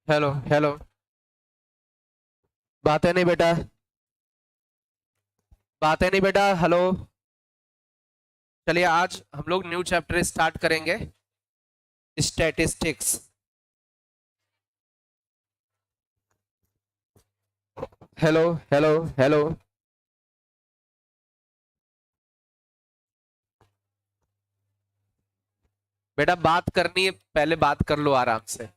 Hello hello. बात है नहीं बेटा। बात है नहीं बेटा। हेलो। चलिए आज हम लोग न्यू चैप्टर स्टार्ट करेंगे। स्टैटिस्टिक्स। Hello hello hello. बेटा बात करनी है, पहले बात कर लो आराम से।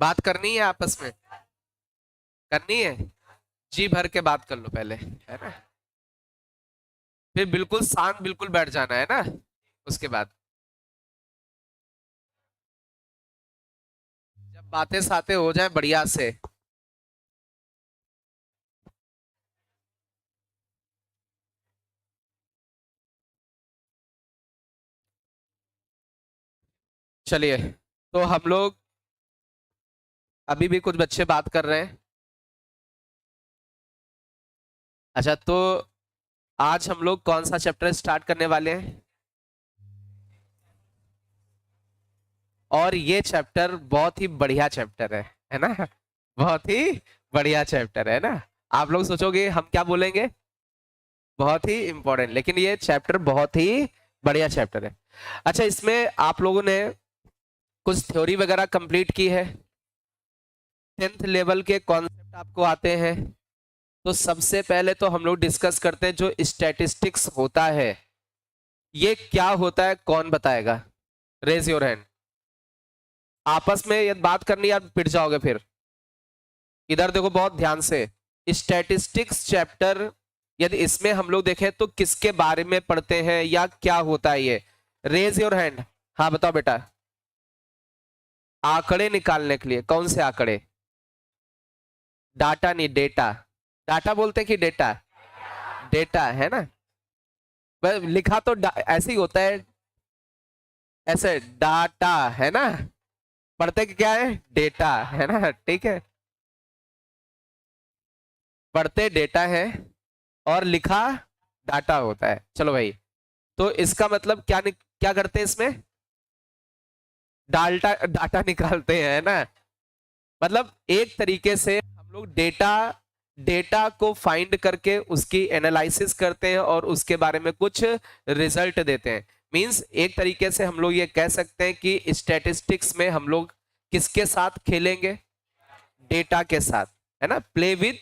बात करनी है आपस में। करनी है। जी भर के बात कर लो पहले, है ना। फिर बिल्कुल शांत बिल्कुल बैठ जाना है ना। उसके बाद जब बातें सातें हो जाए बढ़िया से। चलिए तो हम लोग अभी भी कुछ बच्चे बात कर रहे हैं। अच्छा तो आज हम लोग कौन सा चैप्टर स्टार्ट करने वाले हैं। और ये चैप्टर बहुत ही बढ़िया चैप्टर है ना। बहुत ही बढ़िया चैप्टर है ना। आप लोग सोचोगे हम क्या बोलेंगे। बहुत ही इंपॉर्टेंट, लेकिन ये चैप्टर बहुत ही बढ़िया चैप्टर है। अच्छा इसमें आप लोगों ने कुछ थ्योरी वगैरह कंप्लीट की है। 10th लेवल के कॉन्सेप्ट आपको आते हैं। तो सबसे पहले तो हम लोग डिस्कस करते हैं जो स्टैटिस्टिक्स होता है ये क्या होता है, कौन बताएगा। Raise your hand. आपस में ये बात करनी यार, पिट जाओगे फिर। इधर देखो बहुत ध्यान से। स्टैटिस्टिक्स चैप्टर यदि इसमें हम लोग देखें तो किसके बारे में पढ़ते हैं या क्या होता है ये। Raise your hand. हाँ बताओ बेटा। आंकड़े निकालने के लिए कौन से आंकड़े। डाटा नहीं डेटा। डाटा बोलते हैं कि डेटा। डेटा है ना। लिखा तो ऐसे ही होता है। ऐसे डाटा है ना। पढ़ते कि क्या है डेटा है ना, ठीक है। पढ़ते डेटा है और लिखा डाटा होता है। चलो भाई। तो इसका मतलब क्या क्या करते हैं इसमें। डाटा डाटा निकालते हैं ना। मतलब एक तरीके से हम लोग डेटा डेटा को फाइंड करके उसकी एनालिसिस करते हैं और उसके बारे में कुछ रिजल्ट देते हैं। मींस एक तरीके से हम लोग ये कह सकते हैं कि स्टैटिस्टिक्स में हम लोग किसके साथ खेलेंगे। डेटा के साथ। है ना, प्ले विद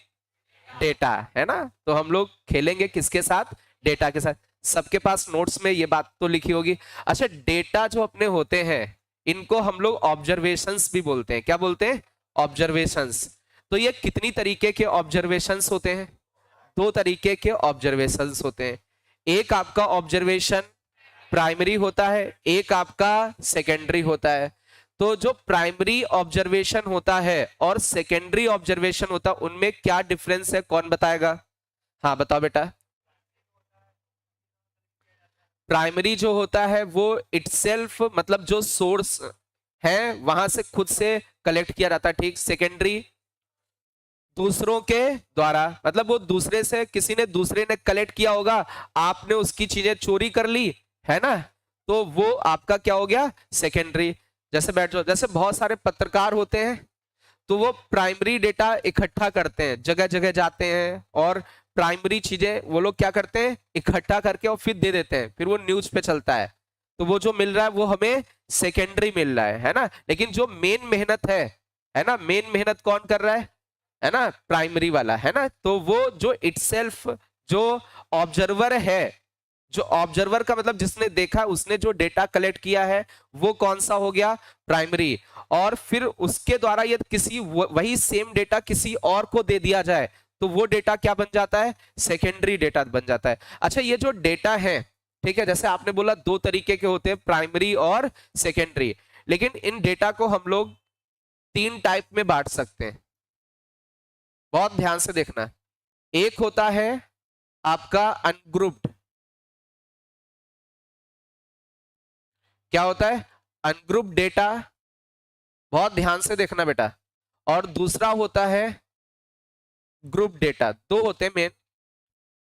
डेटा है ना। तो हम लोग खेलेंगे किसके साथ। डेटा के साथ। सबके पास नोट्स में ये बात तो लिखी होगी। अच्छा डेटा जो अपने होते हैं इनको हम लोग ऑब्जर्वेशंस भी बोलते हैं। क्या बोलते हैं। ऑब्जर्वेशंस। तो ये कितनी तरीके के ऑब्जर्वेशंस होते हैं। दो तरीके के ऑब्जर्वेशंस होते हैं। एक आपका ऑब्जर्वेशन प्राइमरी होता है, एक आपका सेकेंडरी होता है। तो जो प्राइमरी ऑब्जर्वेशन होता है और सेकेंडरी ऑब्जर्वेशन होता है उनमें क्या डिफरेंस है, कौन बताएगा। हाँ बताओ बेटा। प्राइमरी जो होता है वो इटसेल्फ मतलब जो सोर्स है वहां से खुद से कलेक्ट किया जाता है, ठीक। सेकेंडरी दूसरों के द्वारा, मतलब वो दूसरे से किसी ने दूसरे ने कलेक्ट किया होगा। आपने उसकी चीजें चोरी कर ली, है ना। तो वो आपका क्या हो गया, सेकेंडरी। जैसे बैठ जाओ, जैसे बहुत सारे पत्रकार होते हैं तो वो प्राइमरी डेटा इकट्ठा करते हैं, जगह जगह जाते हैं और प्राइमरी चीजें वो लोग क्या करते हैं इकट्ठा करके और फिर दे देते हैं, फिर वो न्यूज पे चलता है। तो वो जो मिल रहा है वो हमें सेकेंडरी मिल रहा है ना। लेकिन जो मेन मेहनत है ना, मेन मेहनत कौन कर रहा है ना, प्राइमरी वाला है ना। तो वो जो इटसेल्फ जो ऑब्जर्वर है, जो ऑब्जर्वर का मतलब जिसने देखा उसने जो डेटा कलेक्ट किया है वो कौन सा हो गया, प्राइमरी। और फिर उसके द्वारा यदि किसी वही सेम डेटा किसी और को दे दिया जाए तो वो डेटा क्या बन जाता है, सेकेंडरी डेटा बन जाता है। अच्छा ये जो डेटा है, ठीक है, जैसे आपने बोला दो तरीके के होते हैं, प्राइमरी और सेकेंडरी। लेकिन इन डेटा को हम लोग तीन टाइप में बांट सकते हैं। बहुत ध्यान से देखना। एक होता है आपका अनग्रुप्ड। क्या होता है, अनग्रुप्ड डेटा। बहुत ध्यान से देखना बेटा। और दूसरा होता है ग्रुप डेटा। दो होते हैं मेन।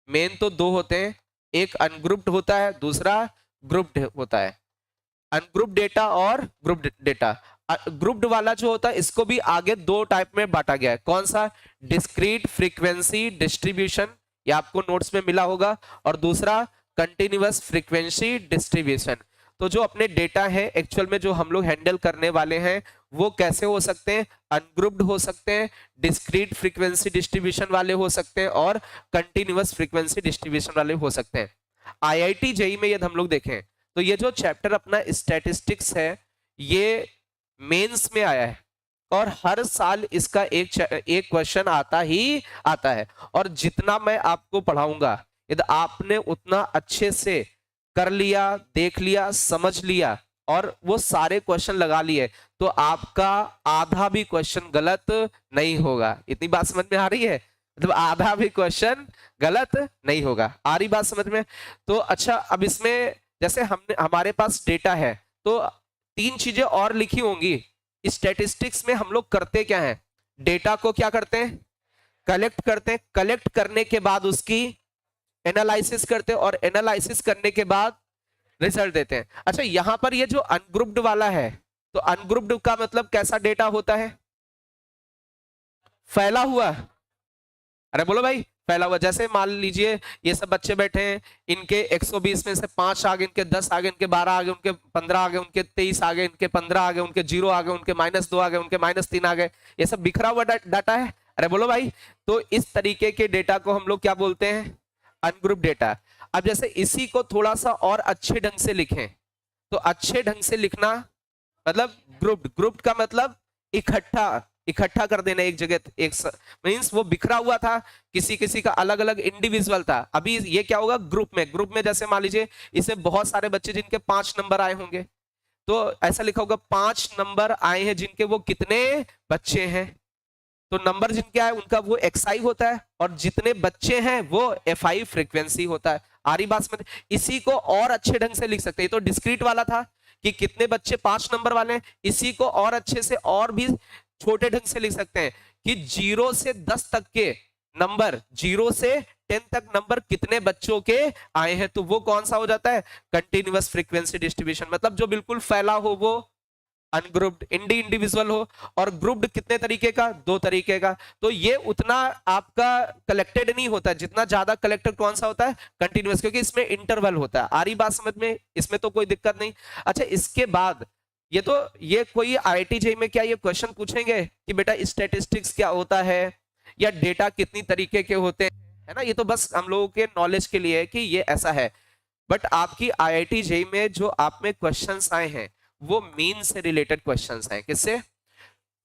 मेन तो दो होते हैं, एक अनग्रुप्ड होता है, दूसरा ग्रुप्ड होता है। अनग्रुप्ड डेटा और ग्रुप्ड डेटा। ग्रुप्ड वाला जो होता है इसको भी आगे दो टाइप में बांटा गया है। कौन सा? डिस्क्रीट फ्रीक्वेंसी डिस्ट्रीब्यूशन, ये आपको नोट्स में मिला होगा, और दूसरा कंटिन्यूअस फ्रीक्वेंसी डिस्ट्रीब्यूशन। तो जो अपने डेटा है एक्चुअल में जो हम लोग हैंडल करने वाले हैं वो कैसे हो सकते हैं? अनग्रुप्ड हो सकते हैं, डिस्क्रीट फ्रीक्वेंसी डिस्ट्रीब्यूशन वाले हो सकते हैं, और कंटिन्यूअस फ्रीक्वेंसी डिस्ट्रीब्यूशन वाले हो सकते हैं। आईआईटी जेईई में यदि हम लोग देखें तो ये जो चैप्टर अपना स्टैटिस्टिक्स है ये मेंस में आया है, और हर साल इसका एक क्वेश्चन आता ही आता है। और जितना मैं आपको पढ़ाऊंगा यदि आपने उतना अच्छे से कर लिया, देख लिया, समझ लिया और वो सारे क्वेश्चन लगा लिए तो आपका आधा भी क्वेश्चन गलत नहीं होगा। इतनी बात समझ में आ रही है? मतलब आधा भी क्वेश्चन गलत नहीं होगा। आ रही बात समझ में? तो अच्छा, अब इसमें जैसे हमने हमारे पास डेटा है तो तीन चीजें और लिखी होंगी। स्टैटिस्टिक्स में हम लोग करते क्या है? डेटा को क्या करते हैं? कलेक्ट करते हैं। कलेक्ट करने के बाद उसकी एनालिसिस करते हैं, और एनालिसिस करने के बाद रिजल्ट देते हैं। अच्छा, यहां पर ये जो अनग्रुप्ड वाला है, तो अनग्रुप्ड का मतलब कैसा डेटा होता है? फैला हुआ। अरे बोलो भाई, फैला हुआ। जैसे मान लीजिए ये सब बच्चे बैठे हैं, इनके 120 में से 5 आ गए, इनके 10 आ गए, इनके 12 आ गए, उनके 15 आ गए, उनके 23 आ गए, इनके 15 आ गए, उनके 0 आ गए, उनके -2 आ गए, उनके -3 आ गए। ये सब बिखरा हुआ डाटा है। अरे बोलो भाई, तो इस तरीके के डेटा को हम लोग क्या बोलते हैं? Ungroup data. अब जैसे इसी को थोड़ा सा और अच्छे ढंग से लिखें तो अच्छे ढंग से लिखना मतलब ग्रुप्ड। ग्रुप्ड का मतलब इकट्ठा, इकट्ठा कर देना एक जगह। एक मींस वो बिखरा हुआ था, किसी किसी का अलग अलग इंडिविजुअल था। अभी ये क्या होगा? ग्रुप में। ग्रुप में जैसे मान लीजिए इसे बहुत सारे बच्चे जिनके 5 नंबर आए होंगे, तो ऐसा लिखा होगा 5 नंबर आए हैं जिनके वो कितने बच्चे हैं। तो नंबर जिनके आए उनका वो एक्सआई होता है, और जितने बच्चे हैं वो एफआई फ्रीक्वेंसी होता है। आरी बात समझ? इसी को और अच्छे ढंग से लिख सकते हैं। तो डिस्क्रीट वाला था कि कितने बच्चे 5 नंबर वाले हैं, इसी को और अच्छे से और भी छोटे ढंग से लिख सकते हैं कि 0 से 10 तक के नंबर, 0 से 10 तक नंबर कितने बच्चों के आए हैं। तो वो कौन सा हो जाता है? Continuous frequency distribution. मतलब जो बिल्कुल फैला हो वो अनग्रुप्ड। इंडिविजुअल हो। और ग्रुप्ड कितने तरीके का? 2 तरीके का। तो ये उतना आपका कलेक्टेड नहीं होता, जितना ज्यादा कलेक्टेड कौन सा होता है? कंटिन्यूअस, क्योंकि इसमें इंटरवल होता है। आ रही बात समझ में? इसमें तो कोई दिक्कत नहीं। अच्छा, इसके बाद ये कोई आईआईटी जेईई में क्या ये क्वेश्चन पूछेंगे कि बेटा स्टैटिस्टिक्स क्या होता है या डेटा कितनी तरीके के होते हैं, है ना? ये तो बस हम लोगों के नॉलेज के लिए है कि ये ऐसा है। बट आपकी आईआईटी जेईई में जो आप में क्वेश्चंस आए हैं वो मीन से रिलेटेड क्वेश्चंस हैं। किससे?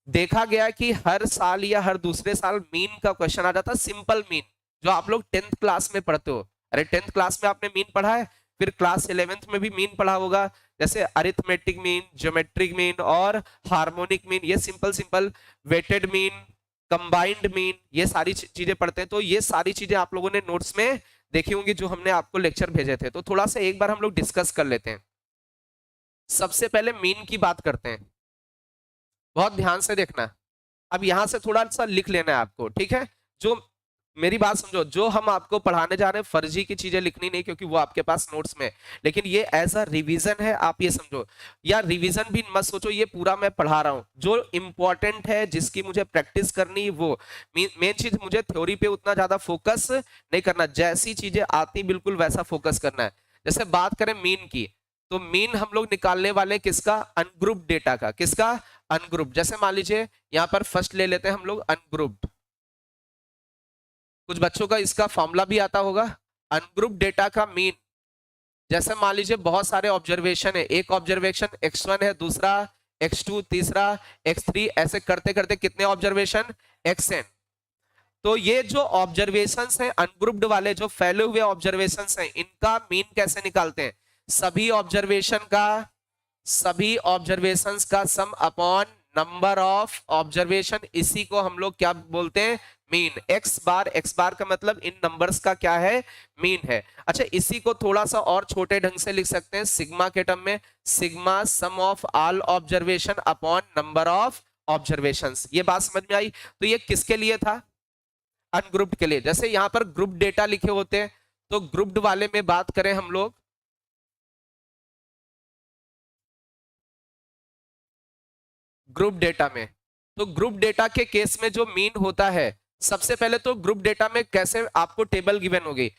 देखा गया कि हर साल या हर दूसरे साल मीन का क्वेश्चन आ जाता है। सिंपल मीन जो आप लोग 10th क्लास में पढ़ते हो। अरे 10th क्लास में आपने मीन पढ़ा है, फिर क्लास 11th में भी मीन पढ़ा होगा। जैसे अरिथमेटिक मीन, ज्योमेट्रिक मीन और हार्मोनिक मीन, ये simple simple weighted mean, combined mean, ये सारी चीजें पढ़ते हैं। तो ये सारी चीजें आप लोगों ने नोट्स में देखी होंगी जो हमने आपको लेक्चर भेजे थे। तो थोड़ा सा एक बार हम लोग डिस्कस कर लेते हैं। सबसे पहले मीन की बात करते हैं, बहुत ध्यान से देखना। अब यहां से थोड़ा सा लिख लेना है आपको, ठीक है? जो मेरी बात समझो, जो हम आपको पढ़ाने जा रहे हैं फर्जी की चीजें लिखनी नहीं, क्योंकि वो आपके पास नोट्स में, लेकिन ये एज अ रिवीजन है, आप ये समझो। या रिवीजन भी मत सोचो ये पूरा मैं पढ़ा रहा हूं। जो इंपॉर्टेंट है, जिसकी मुझे प्रैक्टिस करनी, वो मेन चीज, मुझे थ्योरी पे उतना ज्यादा फोकस नहीं करना। जैसी चीजें आती बिल्कुल वैसा फोकस करना है। जैसे बात करें मीन की, तो मीन हम लोग निकालने वाले किसका? अनग्रुप्ड डेटा का। किसका? अनग्रुप्ड। जैसे मान लीजिए यहां पर फर्स्ट ले लेते हैं हम लोग अनग्रुप्ड। कुछ बच्चों का इसका फॉर्मूला भी आता होगा। अनग्रुप्ड डेटा का मीन, जैसे मान लीजिए बहुत सारे ऑब्जर्वेशन है, एक ऑब्जर्वेशन x1 है, दूसरा x2, तीसरा x3, ऐसे करते करते कितने ऑब्जर्वेशन? xn। तो ये जो ऑब्जर्वेशंस हैं अनग्रुप्ड वाले, जो फैले हुए ऑब्जर्वेशंस हैं, इनका मीन कैसे निकालते हैं? सभी ऑब्जर्वेशंस का sum upon number of observation, इसी को हम लोग क्या बोलते हैं? मीन। एक्स बार का मतलब इन नंबर्स का क्या है? मीन है। अच्छा, इसी को थोड़ा सा और छोटे ढंग से लिख सकते हैं सिग्मा के टर्म में। Sigma sum of all observation upon number of observations. ये बात समझ में आई? तो ये किसके लिए था? अनग्रुप्ड के लिए। जैसे यहां पर ग्रुप डेटा लिखे होते हैं, तो ग्रुप्ड वाले में बात करें हम लोग, ग्रुप डेटा में। तो ग्रुप डेटा के केस में जो मीन होता है, सबसे पहले तो ग्रुप डेटा में कैसे आपको टेबल गिवन होगी,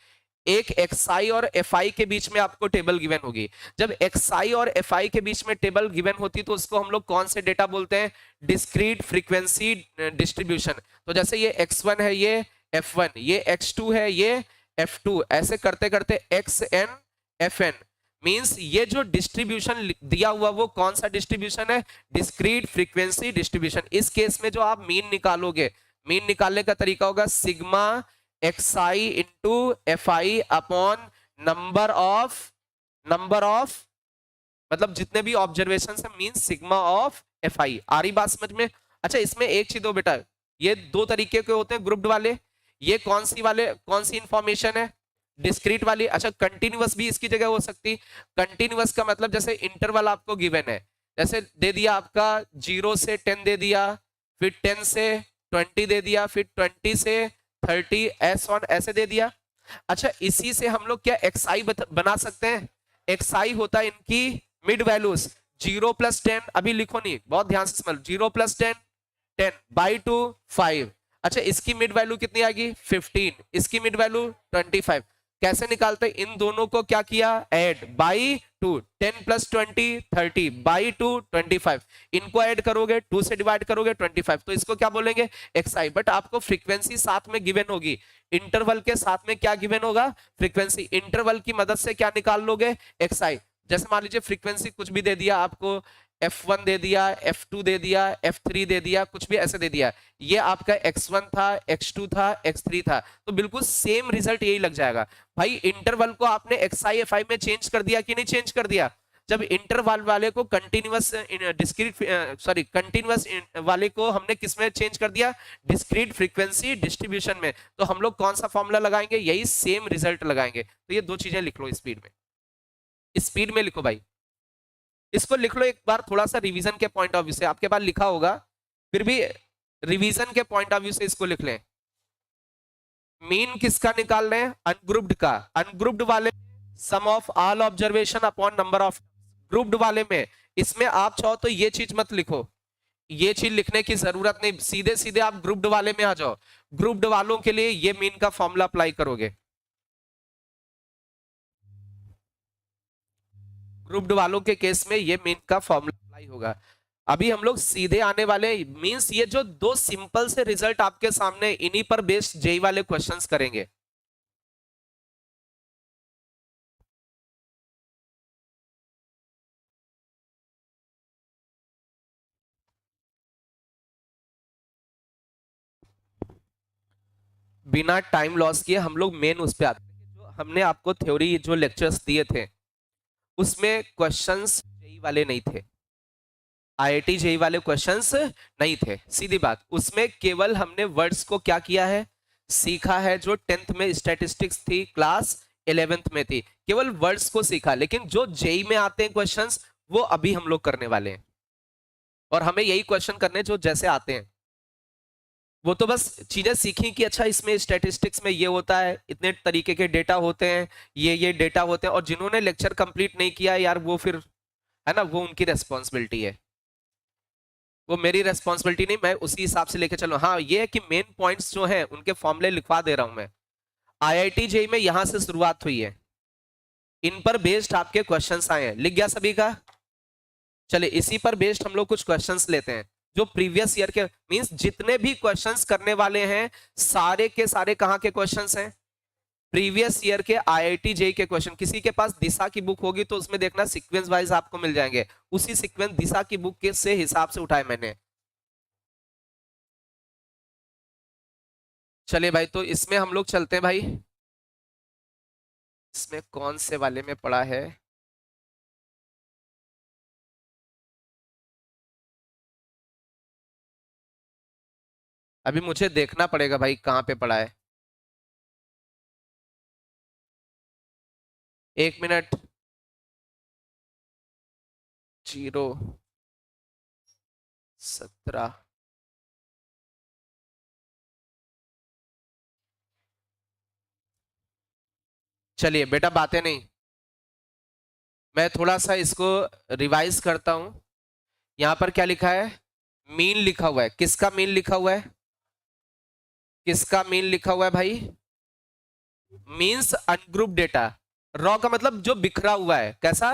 एक एक्सआई और एफआई के बीच में आपको टेबल गिवन होगी। जब एक्सआई और एफआई के बीच में टेबल गिवन होती तो उसको हम लोग कौन से डेटा बोलते हैं, डिस्क्रीट फ्रीक्वेंसी डिस्ट्रीब्यूशन। तो जैसे ये x1 है, ये f1, ये x2 है, ये f2, ऐसे करते करते xn fn मींस ये जो डिस्ट्रीब्यूशन दिया हुआ वो कौन सा डिस्ट्रीब्यूशन है, डिस्क्रीट फ्रीक्वेंसी डिस्ट्रीब्यूशन। इस केस में जो आप मीन निकालोगे, मीन निकालने का तरीका होगा sigma xi into fi upon number of मतलब जितने भी ऑब्जर्वेशन है मीन सिग्मा ऑफ fi। आ रही बात समझ में? अच्छा, इसमें एक चीज दो बेटा, ये दो तरीके के होते हैं ग्रुप्ड वाले। ये कौन सी इंफॉर्मेशन है, डिस्क्रीट वाली। अच्छा, कंटिन्यूअस भी इसकी जगह हो सकती। कंटिन्यूअस का मतलब जैसे इंटरवल आपको गिवन है, जैसे दे दिया आपका 0 से 10 दे दिया, फिर 10 से 20 दे दिया, फिर 20 से 30 S1 ऐसे दे दिया। अच्छा, इसी से हम लोग क्या xi बना सकते हैं। xi होता है इनकी मिड वैल्यूज 0 प्लस 10, अभी लिखो नहीं, बहुत ध्यान से समझ, 0 प्लस 10 10 बाई 2 5। अच्छा, इसकी मिड वैल्यू कितनी आएगी 15, इसकी मिड वैल्यू 25। कैसे निकालते हैं, इन दोनों को क्या किया ऐड बाई 2, 10 प्लस 20 30 बाई 2 25, इनको ऐड करोगे 2 से डिवाइड करोगे 25, तो इसको क्या बोलेंगे xi। बट आपको फ्रीक्वेंसी साथ में गिवन होगी, इंटरवल के साथ में क्या गिवन होगा, फ्रीक्वेंसी। इंटरवल की मदद से क्या निकाल लोगे xi। जैसे मान लीजिए फ्रीक्वेंसी कुछ भी दे दिया आपको, F1 दे दिया, F2 दे दिया, F3 दे दिया, कुछ भी ऐसे दे दिया, ये आपका X1 था, X2 था, X3 था, तो बिल्कुल सेम रिजल्ट यही लग जाएगा। भाई इंटरवल को आपने XI FI में चेंज कर दिया कि नहीं चेंज कर दिया। जब इंटरवल वाले को कंटिन्यूअस कंटिन्यूअस वाले को हमने किस में चेंज कर दिया, डिस्क्रीट फ्रीक्वेंसी डिस्ट्रीब्यूशन में, तो हम लोग कौन सा फॉर्मूला लगाएंगे, यही सेम रिजल्ट लगाएंगे। तो ये दो चीजें लिख लो स्पीड में, स्पीड में लिखो भाई, इसको लिख लो एक बार थोड़ा सा रिवीजन के पॉइंट ऑफ व्यू से, आपके पास लिखा होगा, फिर भी रिवीजन के पॉइंट ऑफ व्यू से इसको लिख लें। मीन किसका निकाल रहे हैं, अनग्रुप्ड का। अनग्रुप्ड वाले sum of all observation upon number of, grouped वाले में इसमें आप चाहो तो ये चीज मत लिखो, ये चीज लिखने की जरूरत नहीं, सीधे सीधे आप ग्रुप्ड वाले में आ जाओ। ग्रुप्ड वालों के लिए ये मीन का फॉर्मूला अप्लाई करोगे, ग्रुप्ड वालों के केस में ये मीन का फॉर्मूला अप्लाई होगा। अभी हम लोग सीधे आने वाले, मींस ये जो दो सिंपल से रिजल्ट आपके सामने, इन्हीं पर बेस्ड जेई वाले क्वेश्चंस करेंगे। बिना टाइम लॉस किए हम लोग मेन उस पे आते हैं। जो हमने आपको थ्योरी जो लेक्चर्स दिए थे उसमें क्वेश्चंस जेई वाले नहीं थे, आईआईटी जेई वाले क्वेश्चंस नहीं थे, सीधी बात। उसमें केवल हमने वर्ड्स को क्या किया है, सीखा है, जो 10th में स्टैटिस्टिक्स थी, क्लास 11th में थी, केवल वर्ड्स को सीखा। लेकिन जो जेई में आते हैं क्वेश्चंस वो अभी हम लोग करने वाले हैं, और हमें यही क्वेश्चन करने जो जैसे आते हैं। वो तो बस चीजें सीखी कि अच्छा इसमें स्टैटिस्टिक्स में ये होता है, इतने तरीके के डेटा होते हैं, ये डेटा होते हैं। और जिन्होंने लेक्चर कंप्लीट नहीं किया यार, वो फिर है ना, वो उनकी रेस्पॉन्सिबिलिटी है, वो मेरी रेस्पॉन्सिबिलिटी नहीं, मैं उसी हिसाब से लेके चलो। हाँ, ये है कि मेन पॉइंट्स जो हैं उनके फॉर्मूले लिखवा दे रहा हूं मैं। आईआईटी जेई में यहां से शुरुआत हुई है, इन पर बेस्ड आपके क्वेश्चंस आए हैं, लिख गया सभी का। चले इसी पर बेस्ड हम लोग कुछ क्वेश्चंस लेते हैं, जो प्रीवियस ईयर के मींस जितने भी क्वेश्चंस करने वाले हैं सारे के सारे कहां के क्वेश्चंस हैं, प्रीवियस ईयर के आईआईटी जेई के क्वेश्चन। किसी के पास दिशा की बुक होगी तो उसमें देखना सीक्वेंस वाइज आपको मिल जाएंगे, उसी सीक्वेंस दिशा की बुक के से हिसाब से उठाए मैंने। चलिए भाई, तो इसमें हम लोग चलते हैं भाई, इसमें कौन से वाले में पड़ा है, अभी मुझे देखना पड़ेगा भाई कहाँ पे पड़ा है, 1 मिनट। 0 17, चलिए बेटा बातें नहीं, मैं थोड़ा सा इसको रिवाइज करता हूं। यहां पर क्या लिखा है, मीन लिखा हुआ है, किसका मीन लिखा हुआ है, किसका मीन लिखा हुआ है भाई, मीन्स अनग्रुप डेटा। रॉ का मतलब जो बिखरा हुआ है, कैसा,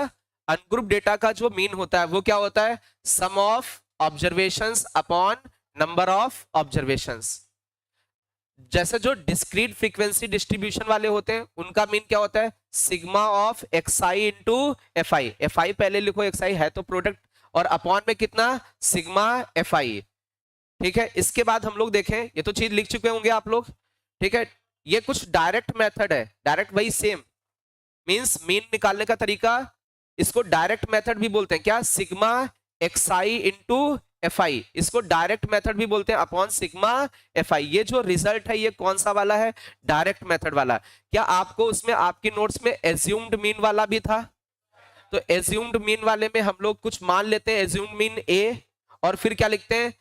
अनग्रुप डेटा का जो मीन होता है वो क्या होता है, sum of observations upon number of observations. जैसे जो डिस्क्रीट फ्रीक्वेंसी डिस्ट्रीब्यूशन वाले होते हैं उनका मीन क्या होता है, sigma of XI into FI, FI पहले लिखो, एक्सआई है तो प्रोडक्ट, और अपॉन में कितना, सिग्मा एफआई। ठीक है, इसके बाद हम लोग देखें, ये तो चीज लिख चुके होंगे आप लोग, ठीक है, ये कुछ डायरेक्ट मेथड है, डायरेक्ट वही सेम, मींस मीन निकालने का तरीका, इसको डायरेक्ट मेथड भी बोलते हैं, क्या, सिग्मा एक्सआई इंटू एफआई, इसको डायरेक्ट मेथड भी बोलते हैं, अपॉन सिग्मा एफआई। ये जो रिजल्ट है ये कौन सा वाला है, डायरेक्ट मेथड वाला। क्या आपको उसमें आपकी नोट्स में एज्यूम्ड मीन वाला भी था, तो एज्यूम्ड मीन वाले में हम लोग कुछ मान लेते हैं, एज्यूम्ड मीन ए, और फिर क्या लिखते हैं,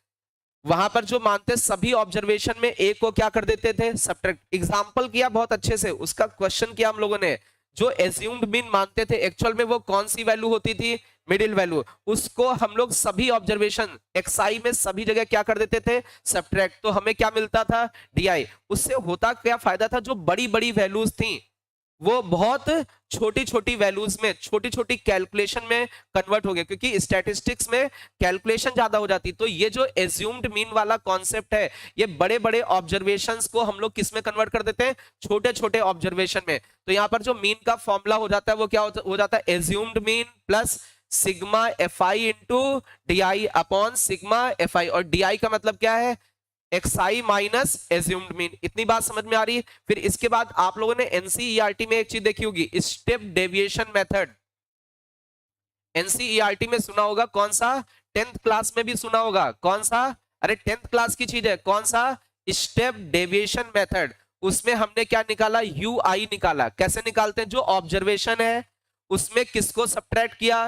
वहां पर जो मानते सभी ऑब्जर्वेशन में ए को क्या कर देते थे, सब्ट्रैक्ट। एग्जांपल किया बहुत अच्छे से, उसका क्वेश्चन किया हम लोगों ने, जो एज्यूम्ड मीन मानते थे एक्चुअल में वो कौन सी वैल्यू होती थी, मिडिल वैल्यू, उसको हम लोग सभी ऑब्जर्वेशन एक्सआई में सभी जगह क्या कर देते थे, सब्ट्रैक्ट, तो हमें क्या मिलता था, डीआई। उससे होता क्या फायदा था, जो बड़ी बड़ी वैल्यूज थी वो बहुत छोटी छोटी वैल्यूज में, छोटी छोटी कैलकुलेशन में कन्वर्ट हो गए, क्योंकि स्टैटिस्टिक्स में कैलकुलेशन ज्यादा हो जाती। तो ये जो एज्यूम्ड मीन वाला कॉन्सेप्ट है, ये बड़े बड़े ऑब्जर्वेशंस को हम लोग किस में कन्वर्ट कर देते हैं, छोटे छोटे ऑब्जर्वेशन में। तो यहां पर जो मीन का फॉर्मूला हो जाता है वो क्या हो जाता है, assumed mean plus sigma F I into D I upon sigma F आई, और डी आई का मतलब क्या है, एक्सआई माइनस एज्यूम्ड मीन। इतनी बात समझ में आ रही है। फिर इसके बाद आप लोगों ने एनसीईआरटी में एक चीज देखी होगी, स्टेप डेविएशन मेथड, एनसीईआरटी में सुना होगा, कौन सा, 10th क्लास में भी सुना होगा, कौन सा, अरे 10th क्लास की चीज है, कौन सा, स्टेप डेविएशन मेथड। उसमें हमने क्या निकाला, यू आई निकाला। कैसे निकालते हैं, जो ऑब्जर्वेशन है उसमें किसको सब्ट्रैक्ट किया,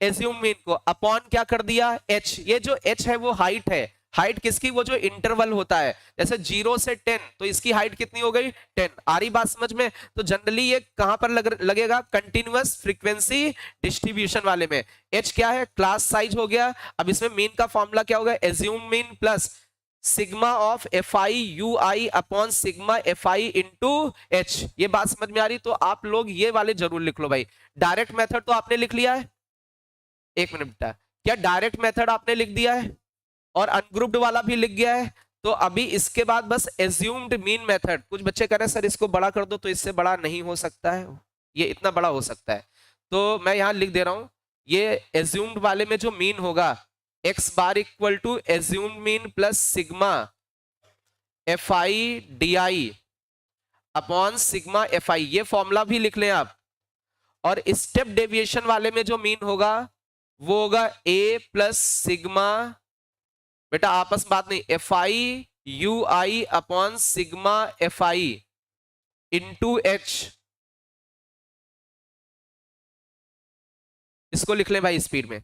एज्यूम मीन को, अपॉन क्या कर दिया, एच। ये जो एच है वो हाइट है, हाइट किसकी, वो जो इंटरवल होता है, जैसे 0 से 10, तो इसकी हाइट कितनी हो गई, 10। आ रही बात समझ में। तो जनरली ये कहां पर लगेगा, कंटिन्यूअस फ्रीक्वेंसी डिस्ट्रीब्यूशन वाले में। एच क्या है, क्लास साइज हो गया। अब इसमें मीन का फॉर्मूला क्या होगा, assume mean plus sigma of F I you I upon sigma F I into H. ये बात समझ में आ रही, तो आप लोग ये वाले जरूर लिख लो भाई। डायरेक्ट मेथड तो आपने लिख लिया है, एक मिनट बेटा, क्या डायरेक्ट मेथड आपने लिख दिया है और अनग्रुप्ड वाला भी लिख गया है। तो अभी इसके बाद बस एज्यूम्ड मीन मेथड। कुछ बच्चे कह रहे हैं सर इसको बड़ा कर दो, तो इससे बड़ा नहीं हो सकता है, ये इतना बड़ा हो सकता है। तो मैं यहां लिख दे रहा हूं, ये एज्यूम्ड वाले में जो मीन होगा, X bar equal to assumed mean plus sigma F I D I upon sigma F I, ये फॉर्मूला भी लिख लें आप। और स्टेप डेविएशन वाले में जो मीन होगा वो होगा ए प्लस सिग्मा, बेटा आपस में बात नहीं, F I you I upon sigma F I into H. इसको लिख लें भाई स्पीड में।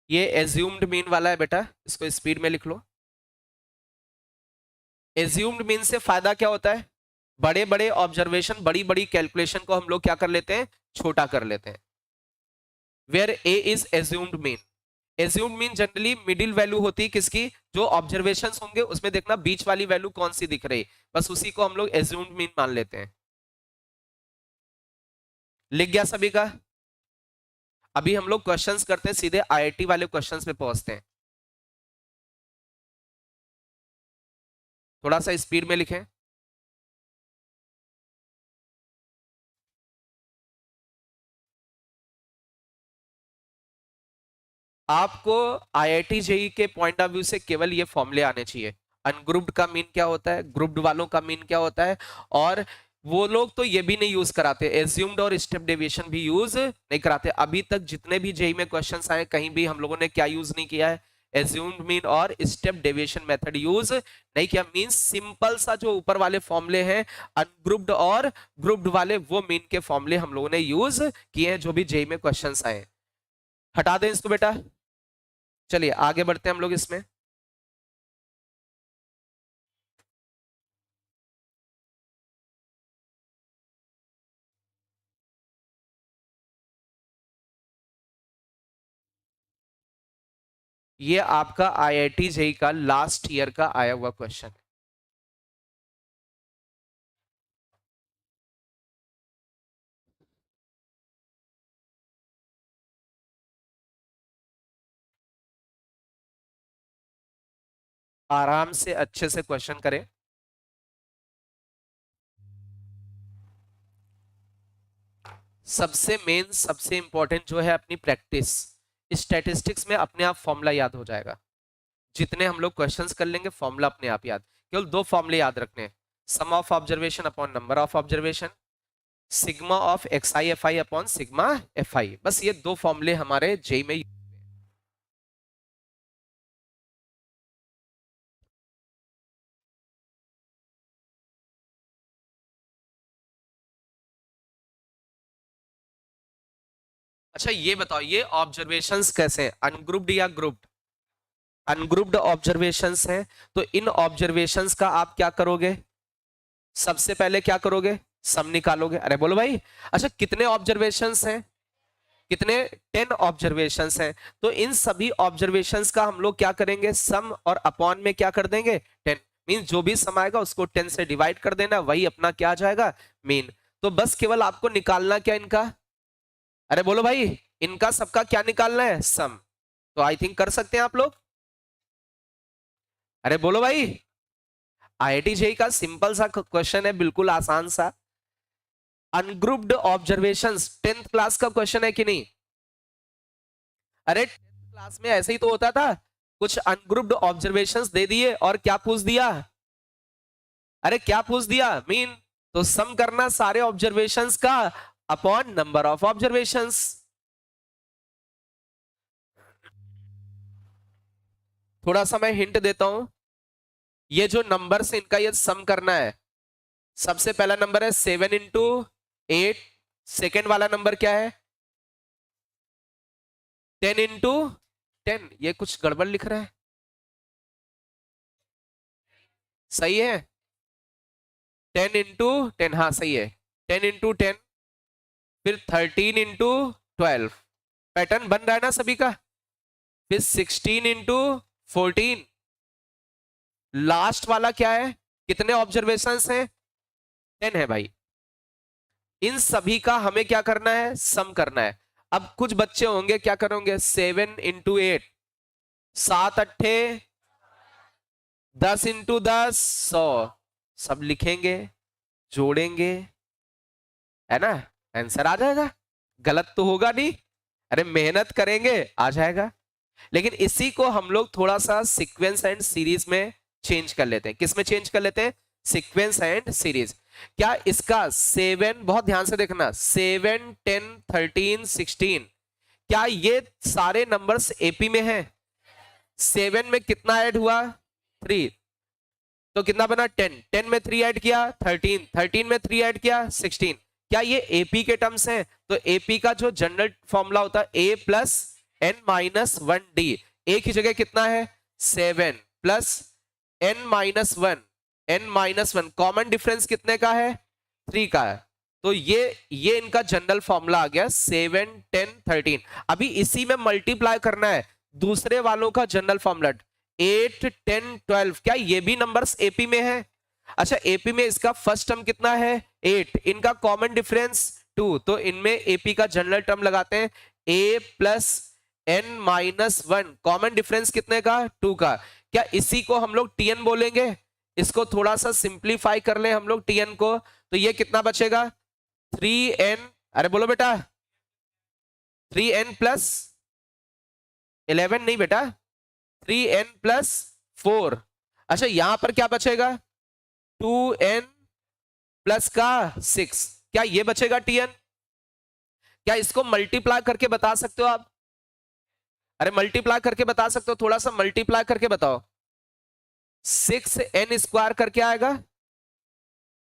ये एज्यूम्ड मीन वाला है बेटा, इसको स्पीड में लिख लो। एज्यूम्ड मीन से फायदा क्या होता है, बड़े बड़े ऑब्जर्वेशन, बड़ी बड़ी कैलकुलेशन को हम लोग क्या कर लेते हैं, छोटा कर लेते हैं। Where A is assumed mean, assumed mean generally middle value होती है किसकी, जो ऑब्जर्वेशंस होंगे उसमें देखना बीच वाली वैल्यू कौन सी दिख रही, बस उसी को हम लोग एज्यूम्ड मीन मान लेते हैं। लिख गया सभी का। अभी हम लोग क्वेश्चंस करते हैं, सीधे आईआईटी वाले क्वेश्चंस पे पहुंचते हैं। थोड़ा सा स्पीड में लिखें। आपको आईआईटी जेई के पॉइंट ऑफ व्यू से केवल ये फॉर्मूले आने चाहिए, अनग्रुप्ड का मीन क्या होता है, ग्रुप्ड वालों का मीन क्या होता है। और वो लोग तो ये भी नहीं यूज कराते, एज्यूम्ड और स्टेप डेविएशन भी यूज नहीं कराते। अभी तक जितने भी जेई में क्वेश्चंस आए कहीं भी हम लोगों ने क्या यूज नहीं किया है, एज्यूम्ड मीन और स्टेप डेविएशन मेथड यूज नहीं किया। मीन सिंपल सा जो ऊपर वाले फॉर्मूले हैं अनग्रुप्ड और ग्रुप्ड वाले, वो मीन के फॉर्मूले हम लोगों ने यूज किए हैं जो भी जेई में क्वेश्चंस आए। हटा दें इसको बेटा। चलिए आगे बढ़ते हैं हम लोग इसमें। ये आपका आईआईटी जेई का लास्ट ईयर का आया हुआ क्वेश्चन है। आराम से अच्छे से क्वेश्चन करें। सबसे मेन सबसे इंपॉर्टेंट जो है अपनी प्रैक्टिस। स्टैटिस्टिक्स में अपने आप फॉर्मूला याद हो जाएगा। जितने हम लोग क्वेश्चंस कर लेंगे फॉर्मूला अपने आप याद। केवल दो फॉर्मूले याद रखने हैं। Sum of observation upon number of observation, sigma of X I F I upon sigma F I. बस ये दो फॉर्मूले हमारे जेई में। अच्छा ये बताओ, ये ऑब्जर्वेशंस कैसे हैं, अनग्रुप्ड या ग्रुप्ड? अनग्रुप्ड ऑब्जर्वेशंस हैं। तो इन ऑब्जर्वेशंस का आप क्या करोगे? सबसे पहले क्या करोगे? सम निकालोगे। अरे बोलो भाई। अच्छा कितने ऑब्जर्वेशंस हैं? कितने? 10 ऑब्जर्वेशंस हैं। तो इन सभी ऑब्जर्वेशंस का हम लोग क्या करेंगे? सम और अपॉन में क्या कर देंगे? 10। मीन जो भी सम आएगा उसको 10 से डिवाइड कर देना, वही अपना क्या आ जाएगा? मीन। तो बस केवल आपको निकालना क्या इनका? अरे बोलो भाई। इनका सबका क्या निकालना है? सम। तो आई थिंक कर सकते हैं आप लोग। अरे बोलो भाई। आईआईटी जेई का सिंपल सा क्वेश्चन है, बिल्कुल आसान सा। अनग्रुप्ड ऑब्जर्वेशंस 10th क्लास का क्वेश्चन है कि नहीं? अरे 10th क्लास में ऐसे ही तो होता था। कुछ अनग्रुप्ड ऑब्जर्वेशंस दे दिए और क्या पूछ दिया? अरे क्या पूछ दिया? मीन। तो सम करना सारे ऑब्जर्वेशंस का अपॉन नंबर ऑफ ऑब्जर्वेशंस। थोड़ा सा मैं हिंट देता हूं। ये जो नंबर से इनका ये सम करना है। सबसे पहला नंबर है 7 into 8। सेकेंड वाला नंबर क्या है? 10 into 10। ये कुछ गड़बड़ लिख रहा है। सही है? 10 into 10, हाँ सही है। 10 into 10, फिर 13 into 12। पैटर्न बन रहा है ना सभी का? फिर 16 into 14। लास्ट वाला क्या है? कितने ऑब्जर्वेशंस हैं? 10 है भाई। इन सभी का हमें क्या करना है? सम करना है। अब कुछ बच्चे होंगे क्या करोगे? 7 into 8, 7 अट्ठे 10 into 10, 100। सब लिखेंगे, जोड़ेंगे, है ना? आंसर आ जाएगा। गलत तो होगा नहीं। अरे मेहनत करेंगे आ जाएगा। लेकिन इसी को हम लोग थोड़ा सा सीक्वेंस एंड सीरीज में चेंज कर लेते हैं। किस में चेंज कर लेते हैं? Sequence and series. क्या इसका 7, बहुत ध्यान से देखना, 7 10 13 16, क्या ये सारे नंबर्स एपी में हैं? 7 में कितना ऐड हुआ? 3। तो कितना बना? 10। 10 में 3 ऐड किया 13। 13 में 3 ऐड किया 16। क्या ये एपी के टर्म्स हैं? तो एपी का जो जनरल फॉर्मूला होता है a+n-1d। एक ही जगह कितना है? 7+n-1। n-1 कॉमन डिफरेंस कितने का है? 3 का है। तो ये इनका जनरल फॉर्मूला आ गया 7 10 13। अभी इसी में मल्टीप्लाई करना है दूसरे वालों का जनरल फॉर्मूला 8 10 12। क्या ये भी नंबर्स एपी में है? अच्छा एपी में इसका फर्स्ट टर्म कितना है? 8। इनका कॉमन डिफरेंस 2। तो इनमें एपी का जनरल टर्म लगाते हैं a+n-1। कॉमन डिफरेंस कितने का? 2 का। क्या इसी को हम लोग टीएन बोलेंगे? इसको थोड़ा सा सिंप्लीफाई कर ले हम लोग टीएन को, तो ये कितना बचेगा? 3n। अरे बोलो बेटा। 3n+11 नहीं बेटा, 3n+4। अच्छा यहां पर क्या बचेगा? 2n+6। क्या ये बचेगा टीएन? क्या इसको मल्टीप्लाई करके बता सकते हो आप? अरे मल्टीप्लाई करके बता सकते हो, थोड़ा सा मल्टीप्लाई करके बताओ। 6n² करके आएगा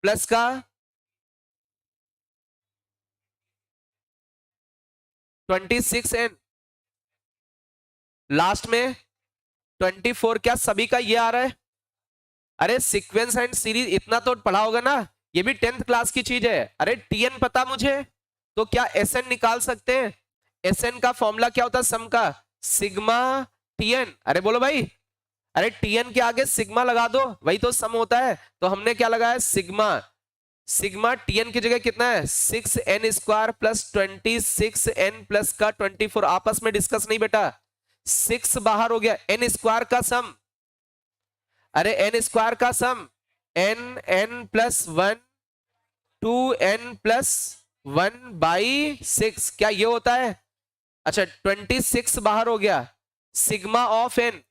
प्लस का 26n। लास्ट में 24, क्या सभी का ये आ रहा है? अरे सीक्वेंस एंड सीरीज इतना तो पढ़ा होगा ना, ये भी 10th क्लास की चीज है। अरे टीएन पता मुझे, तो क्या एसएन निकाल सकते हैं? एसएन का फॉर्मूला क्या होता है सम का? Sigma TN. अरे बोलो भाई, अरे टीएन के आगे सिग्मा लगा दो, वही तो सम होता है। तो हमने क्या लगाया? सिग्मा। सिग्मा टीएन की जगह कितना है? 6n² प्लस 26n प्लस का 24। आपस में डिस्कस नहीं बेटा, 6 बाहर हो गया, n² का सम। अरे n² का सम, n प्लस 1 2n+1/6, क्या ये होता है? अच्छा 26 बाहर हो गया, sigma of N,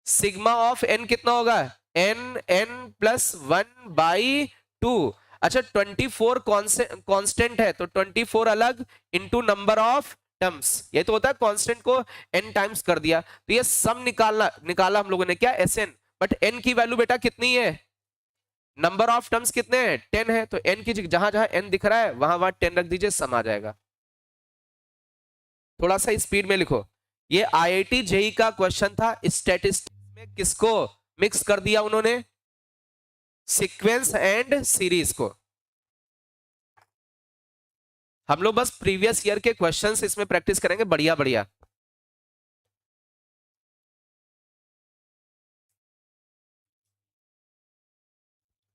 sigma of N कितना होगा? n+1/2। अच्छा 24 कांस्टेंट है, तो 24 अलग इंटू नंबर ऑफ टर्म्स, ये तो होता है कांस्टेंट को n टाइम्स कर दिया। तो ये सम निकाला हम लोगों ने, क्या? Sn। बट n की वैल्यू बेटा कितनी है? नंबर ऑफ टर्म्स कितने हैं? 10 है, तो n की जहां जहां n दिख रहा है वहां वहां 10 रख दीजिए, सम आ जाएगा। थोड़ा सा स्पीड में लिखो। ये आईआईटी जेई का क्वेश्चन था, स्टैटिस्टिक्स में किसको मिक्स कर दिया उन्होंने? सीक्वेंस एंड सीरीज को। हम लोग बस प्रीवियस ईयर के क्वेश्चंस इसमें प्रैक्टिस करेंगे, बढ़िया बढ़िया।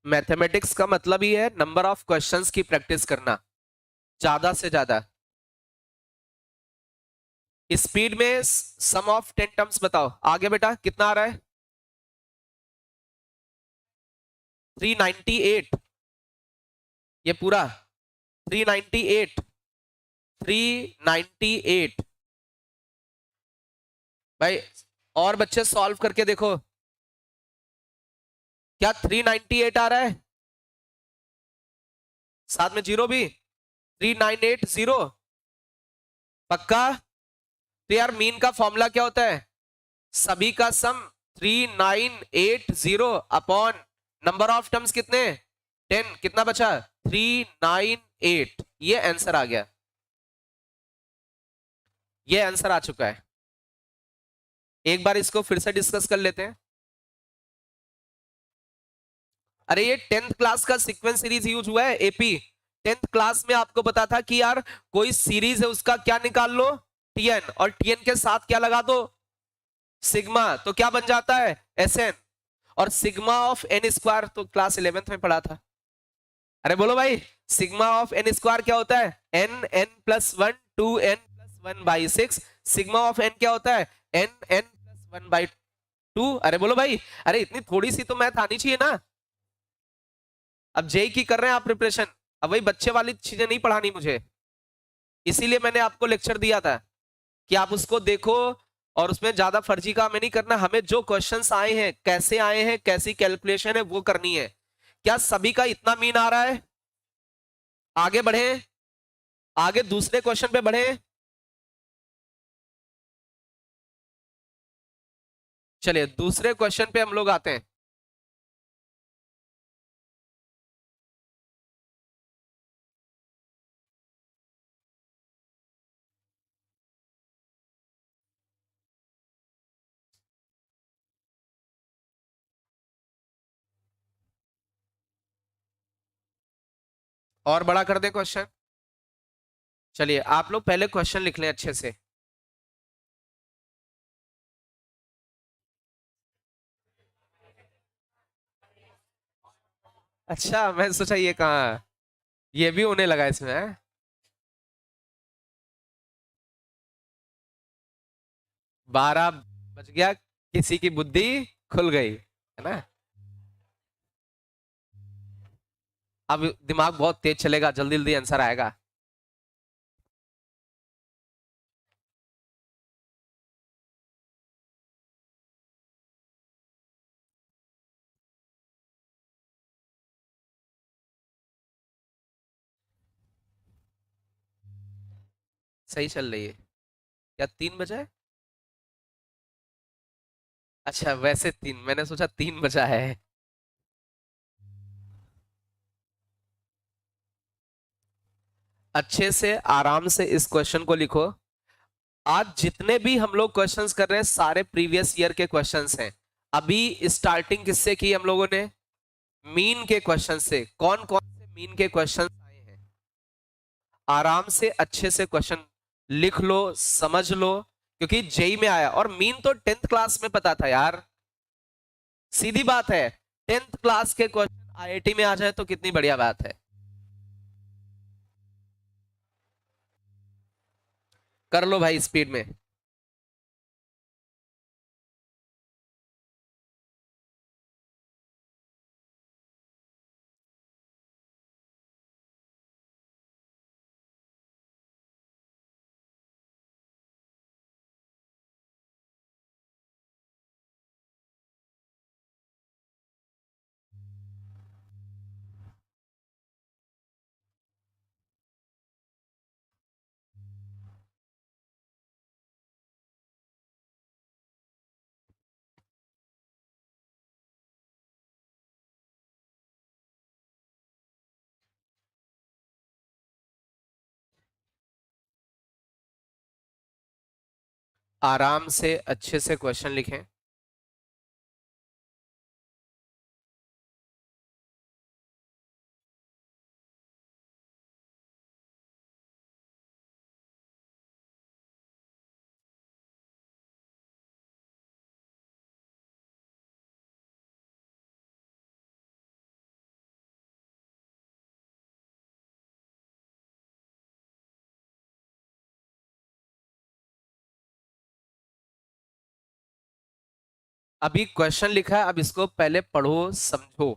मैथमेटिक्स का मतलब ही है नंबर ऑफ क्वेश्चंस की प्रैक्टिस करना, ज्यादा से ज्यादा। स्पीड में सम ऑफ 10 टर्म्स बताओ। आगे बेटा कितना आ रहा है? 398, ये पूरा 398, 398 भाई। और बच्चे सॉल्व करके देखो, क्या 398 आ रहा है? साथ में जीरो भी, 3980 पक्का? तो यार मीन का फॉर्मूला क्या होता है? सभी का सम 3980 अपॉन नंबर ऑफ टर्म्स कितने? 10, कितना बचा? 398। ये आंसर आ गया, ये आंसर आ चुका है। एक बार इसको फिर से डिस्कस कर लेते हैं। अरे ये 10th क्लास का सीक्वेंस सीरीज यूज हुआ है एपी। 10th क्लास में आपको पता था कि यार कोई सीरीज है उसका क्या निकाल लो? टीएन, और टीएन के साथ क्या लगा दो? सिग्मा, तो क्या बन जाता है? एसएन। और सिग्मा ऑफ n², तो क्लास 11th में पढ़ा था। अरे बोलो भाई, सिग्मा ऑफ n² क्या होता है? n+1 2n+1/6। Sigma of n क्या होता है? n+1/2। अरे बोलो भाई, अरे इतनी थोड़ी सी तो मैथ आनी चाहिए ना। अब जेई की कर रहे हैं आप प्रिपरेशन, अब वही बच्चे वाली चीजें नहीं पढ़ानी मुझे, इसीलिए मैंने आपको लेक्चर दिया था कि आप उसको देखो, और उसमें ज्यादा फर्जी काम नहीं करना। हमें जो क्वेश्चंस आए हैं, कैसे आए हैं, कैसी कैलकुलेशन है, वो करनी है। क्या सभी का इतना मीन आ रहा है? आगे बढ़े, आगे दूसरे क्वेश्चन पे बढ़े। चलिए दूसरे क्वेश्चन पे हम लोग आते हैं। और बड़ा कर दे क्वेश्चन। चलिए आप लोग पहले क्वेश्चन लिख लें अच्छे से। अच्छा मैं सोचा ये कहाँ, ये भी होने लगा इसमें है? 12 बज गया, किसी की बुद्धि खुल गई है ना। अब दिमाग बहुत तेज चलेगा, जल्दी जल्दी आंसर आएगा। सही चल रही है। क्या 3 बजा है? अच्छा वैसे 3, मैंने सोचा 3 बजा है। अच्छे से आराम से इस क्वेश्चन को लिखो। आज जितने भी हम लोग क्वेश्चंस कर रहे हैं सारे प्रीवियस ईयर के क्वेश्चंस हैं। अभी स्टार्टिंग किससे की हम लोगों ने? मीन के क्वेश्चन से। कौन कौन से मीन के क्वेश्चन आए हैं? आराम से अच्छे से क्वेश्चन लिख लो, समझ लो, क्योंकि जेई में आया। और मीन तो 10th क्लास में पता था यार, सीधी बात है। 10th क्लास के क्वेश्चन आईआईटी में आ जाए तो कितनी बढ़िया बात है। कर लो भाई स्पीड में। आराम से अच्छे से क्वेश्चन लिखें। अभी क्वेश्चन लिखा है, अब इसको पहले पढ़ो, समझो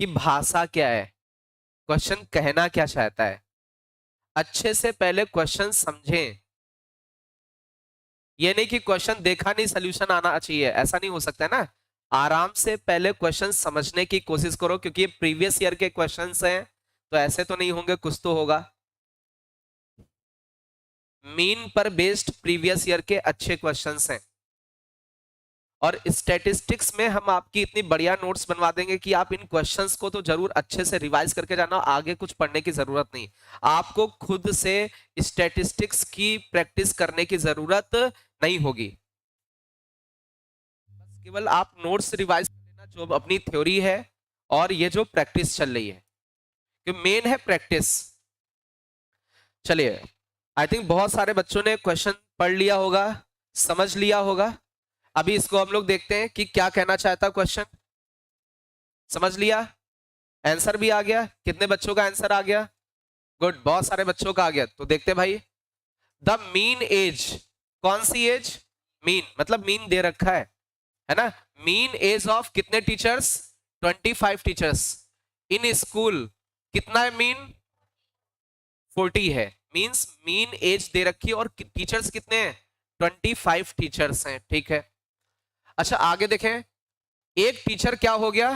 कि भाषा क्या है, क्वेश्चन कहना क्या चाहता है। अच्छे से पहले क्वेश्चन समझें। ये नहीं कि क्वेश्चन देखा नहीं सॉल्यूशन आना चाहिए, ऐसा नहीं हो सकता है ना। आराम से पहले क्वेश्चन समझने की कोशिश करो, क्योंकि ये प्रीवियस ईयर के क्वेश्चंस हैं, तो ऐसे तो नहीं होंगे, कुछ तो होगा। मीन पर बेस्ड प्रीवियस ईयर के अच्छे क्वेश्चंस हैं। और स्टैटिस्टिक्स में हम आपकी इतनी बढ़िया नोट्स बनवा देंगे कि आप इन क्वेश्चंस को तो जरूर अच्छे से रिवाइज करके जाना, आगे कुछ पढ़ने की जरूरत नहीं। आपको खुद से स्टैटिस्टिक्स की प्रैक्टिस करने की जरूरत नहीं होगी। बस केवल आप नोट्स रिवाइज कर लेना, जो अपनी थ्योरी है और ये जो प्रैक्टिस चल रही है, जो मेन है प्रैक्टिस। चलिए, आई थिंक बहुत सारे बच्चों ने क्वेश्चन पढ़ लिया होगा, समझ लिया होगा। अभी इसको हम लोग देखते हैं कि क्या कहना चाहता क्वेश्चन। समझ लिया? आंसर भी आ गया? कितने बच्चों का आंसर आ गया? गुड, बहुत सारे बच्चों का आ गया। तो देखते भाई, द मीन एज, कौन सी एज? मीन मतलब मीन दे रखा है ना। मीन एज ऑफ कितने टीचर्स? 25 teachers in school. कितना है मीन? 40 है। मींस मीन एज दे रखी है और टीचर्स कितने हैं? 25 टीचर्स हैं, ठीक है। अच्छा आगे देखें, एक टीचर क्या हो गया?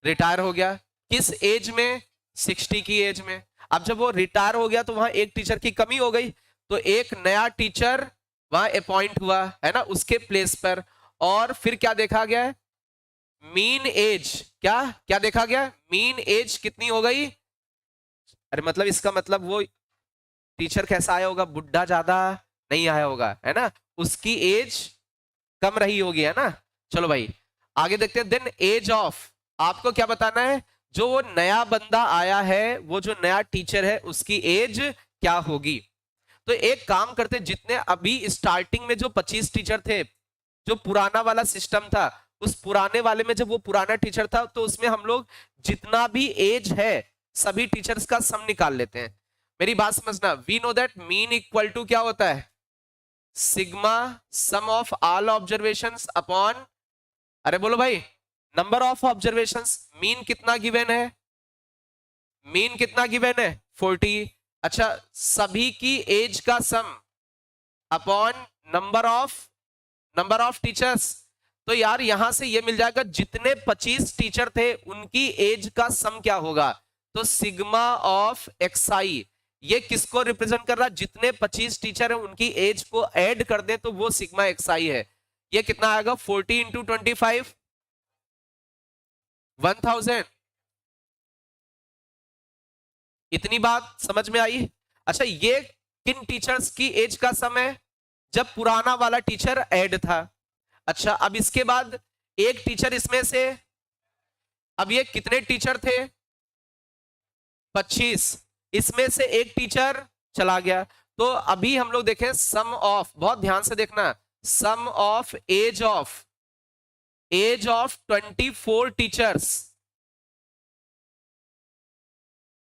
रिटायर हो गया। किस एज में? 60 की एज में। अब जब वो रिटायर हो गया तो वहां एक टीचर की कमी हो गई, तो एक नया टीचर वहां अपॉइंट हुआ है ना उसके प्लेस पर। और फिर क्या देखा गया है? मीन एज, क्या क्या देखा गया? मीन एज कितनी हो गई? अरे मतलब इसका मतलब वो टीचर कैसा आया होगा? बुढ़ा ज्यादा नहीं आया होगा, है ना। उसकी एज कम रही होगी, है ना। चलो भाई आगे देखते हैं। देन एज ऑफ, आपको क्या बताना है? जो वो नया बंदा आया है, वो जो नया टीचर है, उसकी एज क्या होगी। तो एक काम करते, जितने अभी स्टार्टिंग में जो 25 टीचर थे, जो पुराना वाला सिस्टम था, उस पुराने वाले में जब वो पुराना टीचर था तो उसमें हम लोग जितना भी एज है सभी टीचर्स का सम निकाल लेते हैं। मेरी बात समझना, we know that mean equal to क्या होता है? Sigma sum of all observations upon, अरे बोलो भाई, नंबर ऑफ ऑब्जर्वेशंस। मीन कितना गिवन है? मीन कितना गिवन है? 40। अच्छा, सभी की एज का sum upon number of teachers. तो यार यहां से ये मिल जाएगा, जितने 25 टीचर थे उनकी एज का सम क्या होगा। तो सिग्मा ऑफ एक्सआई, ये किसको रिप्रेजेंट कर रहा है? जितने 25 टीचर है उनकी एज को ऐड कर दे तो वो सिग्मा एक्सआई है। ये कितना आएगा? 40 इंटू 25, 1000। इतनी बात समझ में आई? अच्छा, ये किन टीचर्स की एज का सम है? जब पुराना वाला टीचर ऐड था। अच्छा, अब इसके बाद एक टीचर इसमें से, अब ये कितने टीचर थे? 25। इसमें से एक टीचर चला गया। तो अभी हम लोग देखें सम ऑफ, बहुत ध्यान से देखना, सम ऑफ एज ऑफ 24 टीचर्स।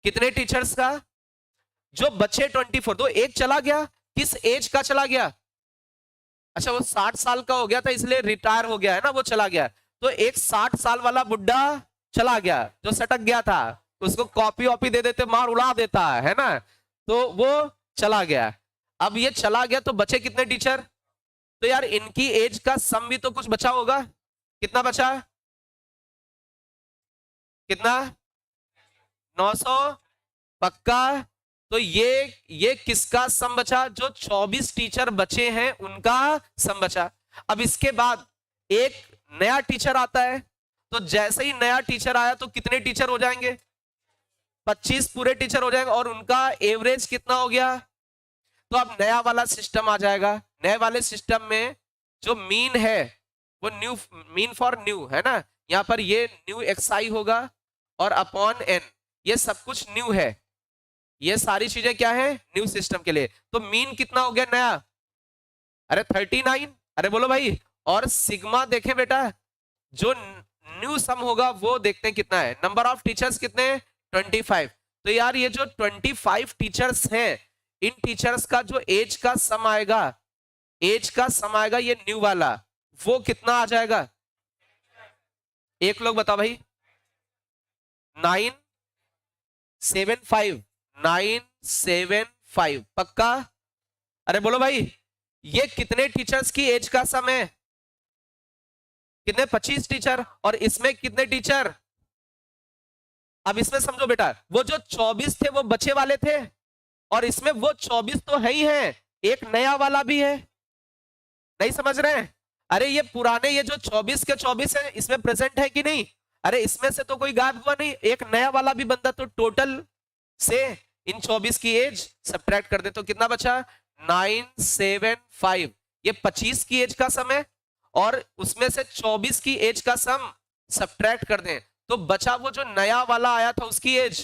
कितने टीचर्स का? जो बचे 24। तो एक चला गया, किस एज का चला गया? अच्छा, वो 60 साल का हो गया था इसलिए रिटायर हो गया है ना, वो चला गया। तो एक 60 साल वाला बुड्ढा चला गया जो सटक गया था, उसको कॉपी वॉपी दे देते, मार उड़ा देता है ना, तो वो चला गया। अब ये चला गया तो बचे कितने टीचर? तो यार इनकी एज का सम भी तो कुछ बचा होगा। कितना बचा? कितना? 900 पक्का। तो ये किसका सम बचा? जो 24 टीचर बचे हैं उनका सम बचा। अब इसके बाद एक नया टीचर आता है, तो जैसे ही नया टीचर आया तो कितने टीचर हो जाएंगे? 25 पूरे टीचर हो जाएंगे, और उनका एवरेज कितना हो गया? तो अब नया वाला सिस्टम आ जाएगा। नए वाले सिस्टम में जो मीन है वो न्यू, मीन फॉर न्यू है ना, यहां पर ये न्यू एक्सआई होगा और अपॉन एन, ये सब कुछ न्यू है, ये सारी चीजें क्या है? न्यू सिस्टम के लिए। तो मीन कितना हो गया नया? अरे 39। अरे बोलो भाई। और सिग्मा देखें बेटा, जो न्यू सम होगा वो देखते हैं कितना है। नंबर ऑफ टीचर्स कितने? 25। तो यार ये जो 25 टीचर्स हैं, इन टीचर्स का जो एज का सम आएगा, एज का सम आएगा ये न्यू वाला, वो कितना आ जाएगा? एक लोग बताओ भाई। 975। 975 पक्का? अरे बोलो भाई, ये कितने टीचर्स की एज का सम है? कितने? 25 टीचर। और इसमें कितने टीचर? अब इसमें समझो बेटा, वो जो 24 थे वो बचे वाले थे, और इसमें वो 24 तो है ही है, एक नया वाला भी है। नहीं समझ रहे हैं? अरे ये पुराने, ये जो 24 के 24 है, इसमें प्रेजेंट है कि नहीं? अरे इसमें से तो कोई गायब हुआ नहीं, एक नया वाला भी बनता, तो टोटल से इन 24 की एज सब्ट्रैक्ट कर दे तो कितना बचा? 975। ये 25 की एज का सम है, और उसमें से 24 की एज का सम सब्ट्रैक्ट कर दें तो बचा वो जो नया वाला आया था उसकी एज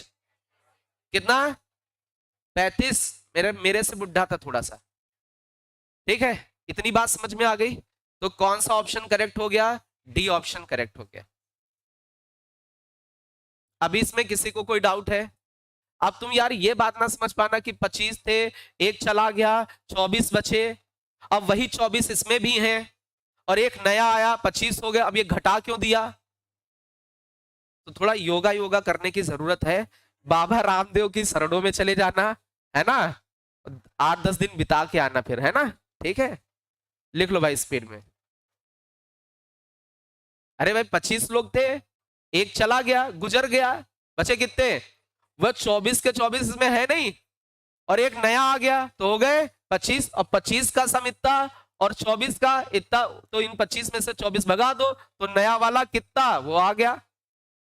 कितना? 35। मेरे से बुढ़ा था थोड़ा सा। ठीक है, इतनी बात समझ में आ गई? तो कौन सा ऑप्शन करेक्ट हो गया? डी ऑप्शन करेक्ट हो गया। अभी इसमें किसी को कोई डाउट है? अब तुम यार ये बात ना समझ पाना कि 25 थे, एक चला गया, 24 बचे, अब वही 24 इसमें भी हैं, और एक नया आया, 25 हो गया, अब ये घटा क्यों दिया? तो थोड़ा योगा योगा करने की जरूरत है। बाबा रामदेव की शरणों में चले जाना है ना, 8-10 दिन बिता के आना फिर, है ना? ठीक है, लिख लो भाई स्पीड में। अरे भाई 25 लोग थे, एक चला गया, गुजर गया, बचे कितने? वह 24 के 24 में है नहीं, और एक नया आ गया, तो हो गए 25, और 25 का सम इतना और 24 का इतना, तो इन 25 में से 24 भगा दो तो नया वाला कितना? वो आ गया।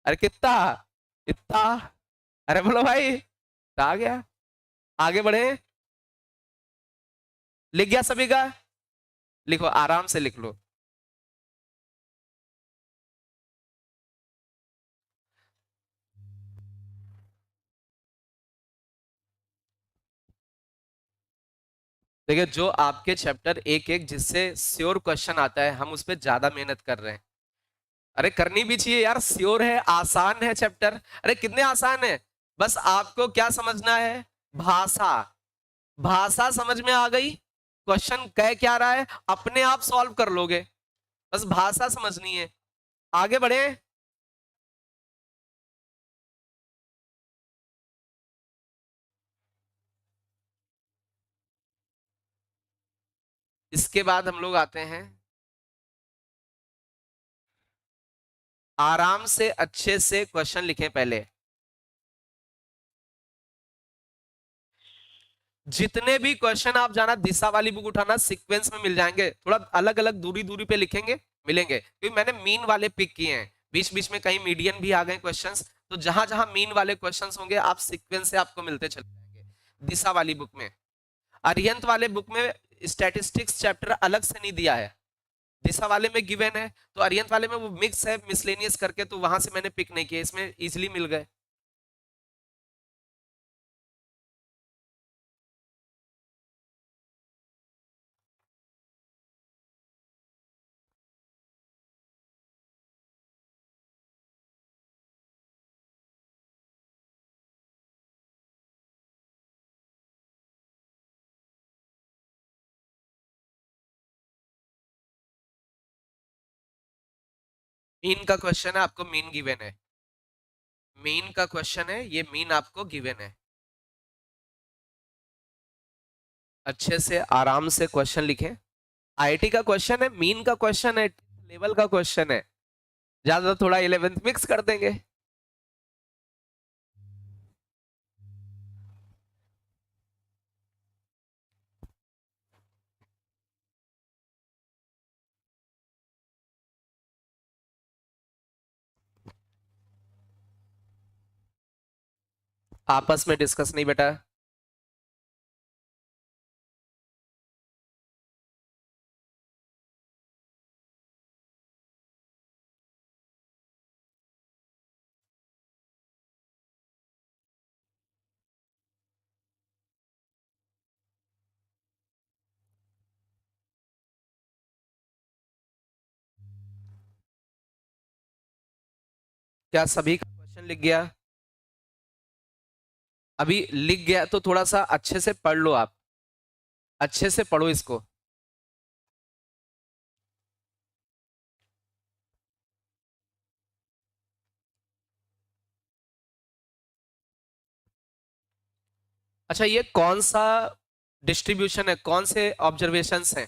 अरे कितना? इतना। अरे बोलो भाई, आ गया। आगे बढ़े। लिख गया सभी का? लिखो, आराम से लिख लो। देखिए, जो आपके चैप्टर एक एक जिससे श्योर क्वेश्चन आता है, हम उस पर ज्यादा मेहनत कर रहे हैं। अरे करनी भी चाहिए यार, श्योर है, आसान है चैप्टर। अरे कितने आसान है, बस आपको क्या समझना है? भाषा। भाषा समझ में आ गई, क्वेश्चन कह क्या रहा है अपने आप सॉल्व कर लोगे, बस भाषा समझनी है। आगे बढ़े। इसके बाद हम लोग आते हैं, आराम से अच्छे से क्वेश्चन लिखें पहले। जितने भी क्वेश्चन आप जाना, दिशा वाली बुक उठाना, सीक्वेंस में मिल जाएंगे, थोड़ा अलग अलग दूरी दूरी पे लिखेंगे, मिलेंगे, क्योंकि मैंने मीन वाले पिक किए हैं। बीच बीच में कहीं मीडियन भी आ गए क्वेश्चंस, तो जहां जहां मीन वाले क्वेश्चंस होंगे आप सीक्वेंस से आपको मिलते चले जाएंगे। दिशा वाली बुक में, अरिहंत वाले बुक में स्टैटिस्टिक्स चैप्टर अलग से नहीं दिया है, दिशा वाले में गिवन है, तो अरिहंत वाले में वो मिक्स है मिसलेनियस करके, तो वहां से मैंने पिक नहीं किया, इसमें इजिली मिल गए। मीन का क्वेश्चन है, आपको मीन गिवन है, मीन का क्वेश्चन है, ये मीन आपको गिवन है। अच्छे से आराम से क्वेश्चन लिखें, आईआईटी का क्वेश्चन है, मीन का क्वेश्चन है, लेवल का क्वेश्चन है, ज्यादा थोड़ा 11th मिक्स कर देंगे। आपस में डिस्कस नहीं बेटा। क्या सभी का क्वेश्चन लिख गया? अभी लिख गया तो थोड़ा सा अच्छे से पढ़ लो, आप अच्छे से पढ़ो इसको। अच्छा, ये कौन सा डिस्ट्रीब्यूशन है, कौन से ऑब्जर्वेशंस हैं?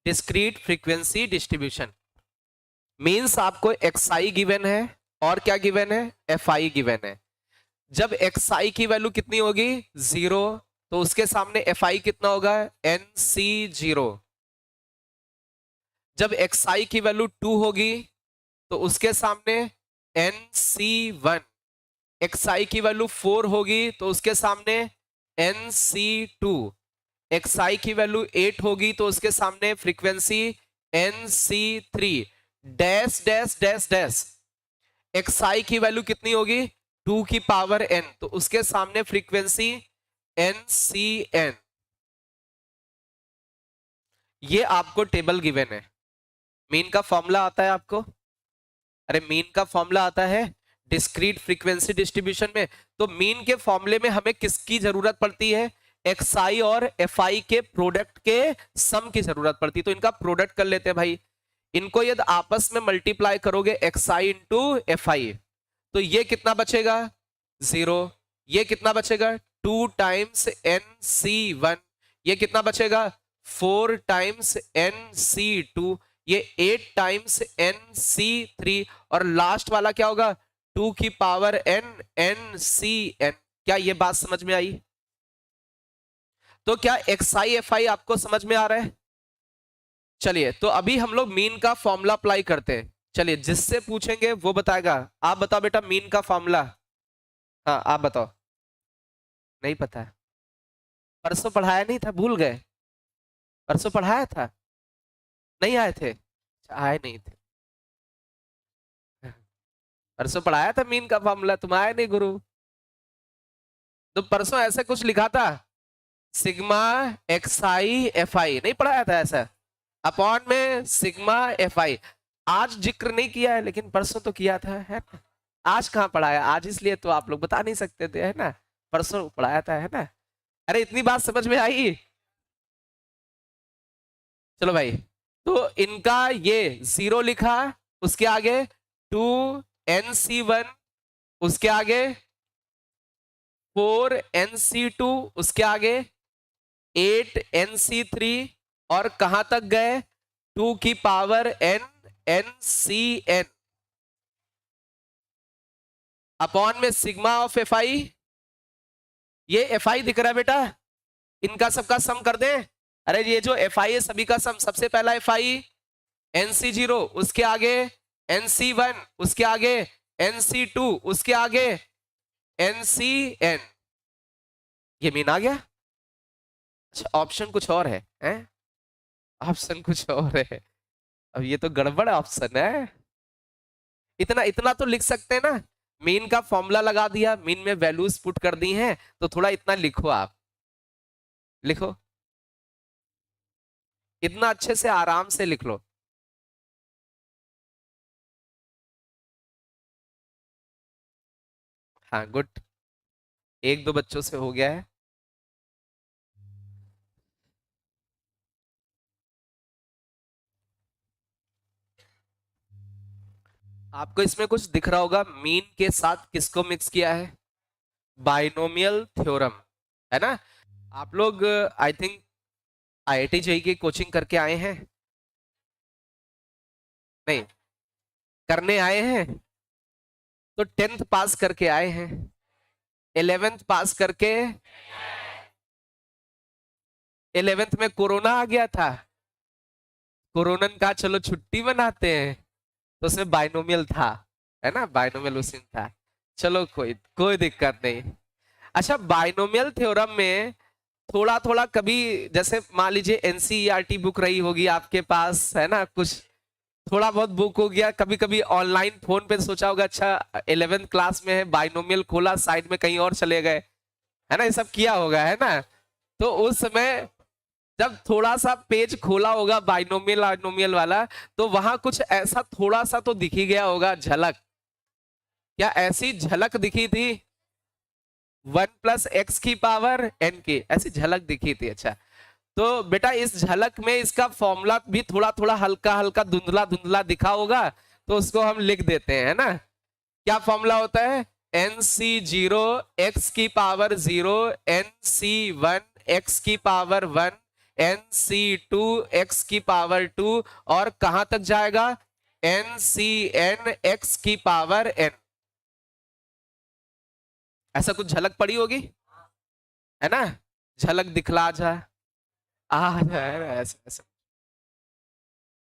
डिस्क्रीट फ्रीक्वेंसी डिस्ट्रीब्यूशन मींस आपको एक्स आई गिवन है और क्या गिवन है, एफ आई गिवन है। जब एक्स आई की वैल्यू कितनी होगी, 0, तो उसके सामने एफ आई कितना होगा, एन सी 0। जब एक्स आई की वैल्यू 2 होगी तो उसके सामने एन सी 1। एक्स आई की वैल्यू 4 होगी तो उसके सामने एन सी 2। एक्स आई की वैल्यू 8 होगी तो उसके सामने frequency N C 3। Dash dash dash dash X I की वैल्यू कितनी होगी, 2 की पावर n, तो उसके सामने फ्रीक्वेंसी एन सी एन। ये आपको टेबल गिवन है। मीन का फॉर्मूला आता है आपको, अरे मीन का फॉर्मूला आता है डिस्क्रीट फ्रीक्वेंसी डिस्ट्रीब्यूशन में। तो मीन के फॉर्मूले में हमें किसकी जरूरत पड़ती है, एक्स आई और एफ आई के प्रोडक्ट के सम की जरूरत पड़ती है। तो इनका प्रोडक्ट कर लेते हैं भाई। इनको यदि आपस में मल्टीप्लाई करोगे x I into F I, तो ये कितना बचेगा, 0। ये कितना बचेगा, 2 टाइम्स एन सी 1। ये कितना बचेगा, 4 टाइम्स एन सी 2। ये 8 टाइम्स एन सी 3। और लास्ट वाला क्या होगा, 2 की power N N C N. क्या ये बात समझ में आई? तो क्या एक्स आई एफ आई आपको समझ में आ रहा है? चलिए, तो अभी हम लोग मीन का फॉर्मूला अप्लाई करते हैं। चलिए, जिससे पूछेंगे वो बताएगा। आप बताओ बेटा मीन का फॉर्मूला। हाँ, आप बताओ। नहीं पता है? परसों पढ़ाया नहीं था, भूल गए? परसों पढ़ाया था, नहीं आए थे? अच्छा, आए नहीं थे। परसों पढ़ाया था मीन का फॉर्मूला, तुम आए नहीं गुरु। तो परसों ऐसे कुछ लिखा था, सिग्मा एक्स आई एफ आई, नहीं पढ़ाया था ऐसा? अपॉन में सिग्मा एफ आई। आज जिक्र नहीं किया है, लेकिन परसों तो किया था, है ना? आज कहाँ पढ़ाया, आज इसलिए तो आप लोग बता नहीं सकते थे, है ना? परसों पढ़ाया था, है ना? अरे इतनी बात समझ में आई? चलो भाई, तो इनका ये 0 लिखा, उसके आगे 2 एन सी 1, उसके आगे 4 एन सी 2, उसके आगे 8 एन सी 3, और कहां तक गए, 2 की power N N C N upon में सिग्मा ऑफ एफ आई। ये एफ आई दिख रहा है बेटा, इनका सबका सम कर दे। अरे ये जो एफ आई है सभी का सम, सबसे पहला एफ आई एन सी 0, उसके आगे एन सी 1, उसके आगे एन सी 2, उसके आगे एन सी एन। ये मीन आ गया। अच्छा ऑप्शन कुछ और है, हैं? ऑप्शन कुछ और है। अब ये तो गड़बड़ ऑप्शन है। इतना इतना तो लिख सकते हैं ना, मीन का फॉर्मूला लगा दिया, मीन में वैल्यूज पुट कर दी हैं, तो थोड़ा इतना लिखो आप, लिखो, इतना अच्छे से आराम से लिख लो। हाँ गुड, एक दो बच्चों से हो गया है। आपको इसमें कुछ दिख रहा होगा, मीन के साथ किसको मिक्स किया है? बाइनोमियल थ्योरम, है ना? आप लोग आई थिंक आईआईटी जेई की कोचिंग करके आए हैं? नहीं, करने आए हैं? तो 10th पास करके आए हैं? 11th पास करके? 11th में कोरोना आ गया था, कोरोनन का चलो छुट्टी बनाते हैं, तो उसमें बाइनोमियल था, है ना, बाइनोमियल उसी में था। चलो कोई कोई दिक्कत नहीं। अच्छा बाइनोमियल थ्योरम में थोड़ा थोड़ा कभी, जैसे मान लीजिए एनसीईआरटी बुक रही होगी आपके पास, है ना, कुछ थोड़ा बहुत बुक हो गया, कभी कभी ऑनलाइन फोन पे सोचा होगा अच्छा 11th क्लास में है, बाइनोमियल खोला साइड में कहीं और चले गए, है ना, ये सब किया होगा, है ना? तो उस समय जब थोड़ा सा पेज खोला होगा बाइनोमियल बाइनोमियल वाला, तो वहां कुछ ऐसा थोड़ा सा तो दिख ही गया होगा झलक। क्या ऐसी झलक दिखी थी? 1 + x की पावर n की ऐसी झलक दिखी थी। अच्छा, तो बेटा इस झलक में इसका फॉर्मूला भी थोड़ा थोड़ा हल्का हल्का धुंधला धुंधला दिखा होगा, तो उसको हम लिख देते हैं, है ना? क्या फॉर्मूला होता है? nc0 x की पावर 0, nc1 x की पावर 1, nc2 x की पावर 2, और कहां तक जाएगा? ncn x की पावर n। ऐसा कुछ झलक पड़ी होगी, है ना? झलक दिखला जा, आ जाए ऐसा ऐसा।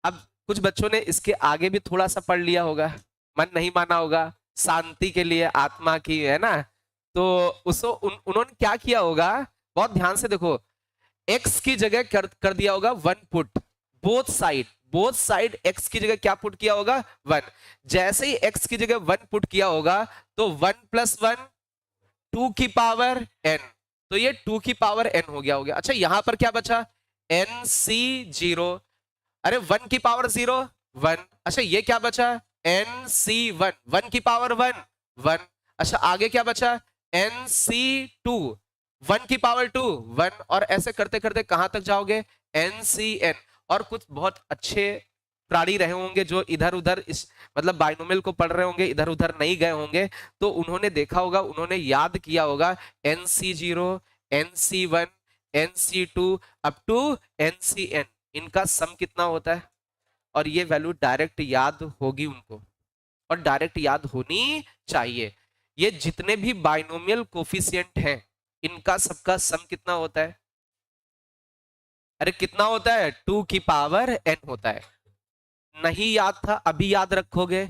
अब कुछ बच्चों ने इसके आगे भी थोड़ा सा पढ़ लिया होगा, मन नहीं माना होगा, शांति के लिए आत्मा की, है ना? तो उसको उन्होंने क्या किया होगा, बहुत ध्यान से देखो, x की जगह कर दिया होगा 1 पुट, बोथ साइड x की जगह क्या पुट किया होगा? 1। जैसे ही x की जगह 1 पुट किया होगा, तो 1 + 1 2 की पावर n, तो ये 2 की पावर n हो गया। अच्छा यहां पर क्या बचा? nc0, अरे 1 की पावर 0 1। अच्छा ये क्या बचा? nc1, 1 की पावर 1 1। अच्छा आगे क्या बचा? nc2, 1 की पावर 2 1, और ऐसे करते करते कहां तक जाओगे? ncn। और कुछ बहुत अच्छे प्राणी रहे होंगे जो इधर उधर इस मतलब बाइनोमियल को पढ़ रहे होंगे, इधर उधर नहीं गए होंगे, तो उन्होंने देखा होगा, उन्होंने याद किया होगा nc0 nc1 nc2 up to ncn, इनका सम कितना होता है? और ये वैल्यू डायरेक्ट याद होगी उनको, और डायरेक्ट याद होनी चाहिए। ये जितने भी बाइनोमियल कोफिशिएंट हैं, इनका सबका सम कितना होता है? अरे कितना होता है? 2 की पावर n होता है। नहीं याद था, अभी याद रखोगे।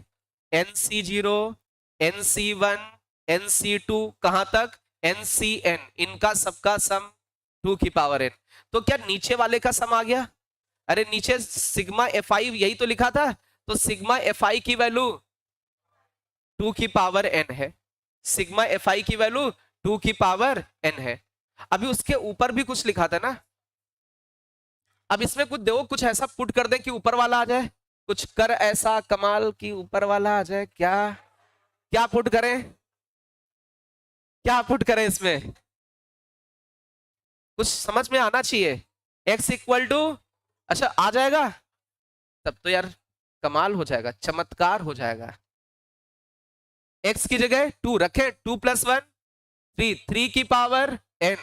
nc0 nc1 nc2 कहां तक? ncn, इनका सबका सम 2 की पावर n। तो क्या नीचे वाले का सम आ गया? अरे नीचे सिग्मा fi यही तो लिखा था, तो सिग्मा fi की वैल्यू 2 की पावर n है, सिग्मा fi की वैल्यू 2 की पावर n है। अभी उसके ऊपर भी कुछ लिखा था ना, अब इसमें कुछ देखो, कुछ ऐसा पुट कर दे कि ऊपर वाला आ जाए, कुछ कर ऐसा कमाल कि ऊपर वाला आ जाए। क्या क्या पुट करें, क्या पुट करें इसमें? कुछ समझ में आना चाहिए। x इक्वल टू, अच्छा आ जाएगा, तब तो यार कमाल हो जाएगा, चमत्कार हो जाएगा। x की जगह 2 रखें, 2 + 1 3, 3 की पावर n।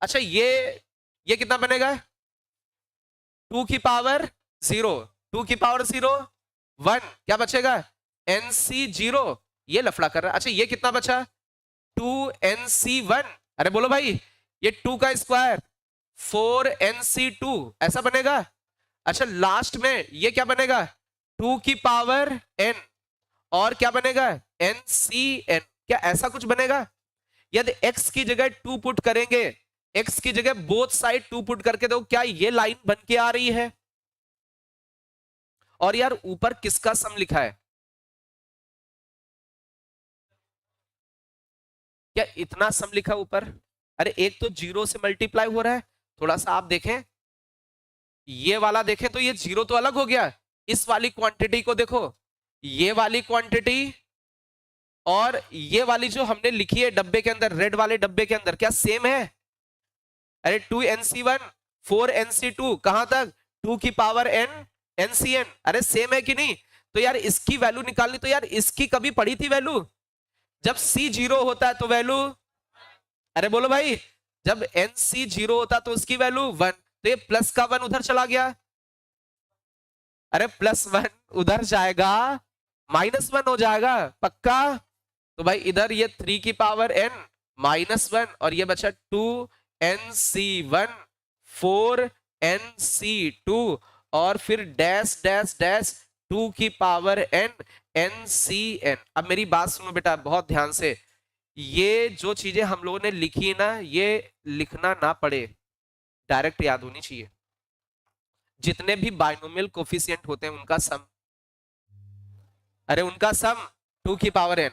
अच्छा ये कितना बनेगा? 2 की पावर 0, 2 की पावर 0 1, क्या बचेगा? nc0, ये लफड़ा कर रहा है। अच्छा ये कितना बचा? 2nc1, अरे बोलो भाई, ये 2 का स्क्वायर 4nc2 ऐसा बनेगा। अच्छा लास्ट में ये क्या बनेगा? 2 की पावर n, और क्या बनेगा? ncn। क्या ऐसा कुछ बनेगा? यदि x की जगह 2 पुट करेंगे, x की जगह बोथ साइड 2 पुट करके देखो क्या ये लाइन बन के आ रही है। और यार ऊपर किसका सम लिखा है? क्या इतना सम लिखा ऊपर? अरे एक तो जीरो से मल्टीप्लाई हो रहा है। थोड़ा सा आप देखें, ये वाला देखें तो ये जीरो तो अलग हो गया। इस वाली क्वांटिटी को देखो, ये वाली क्वांटिटी और ये वाली जो हमने लिखी है डब्बे के अंदर, रेड वाले डब्बे के अंदर, क्या सेम है? अरे 2nc1 4nc2 कहां तक? 2 की पावर n ncn, अरे सेम है कि नहीं? तो यार इसकी वैल्यू निकालनी, तो यार इसकी कभी पड़ी थी वैल्यू? जब c जीरो होता है तो वैल्यू, अरे बोलो भाई, जब nc जीरो होता तो उसकी वैल्यू 1, तो ये प्लस का 1 उधर चला गया। अरे प्लस 1 उधर जाएगा, -1 हो जाएगा पक्का। तो भाई इधर ये 3 की पावर n -1 और ये बचा 2nc1 4nc2 और फिर डैश डैश डैश 2 की पावर n ncn। अब मेरी बात सुनो बेटा बहुत ध्यान से, ये जो चीजें हम लोगों ने लिखी ना, ये लिखना ना पड़े, डायरेक्ट याद होनी चाहिए। जितने भी बाइनोमियल कोफिशिएंट होते हैं उनका सम, अरे उनका सम 2 की पावर n।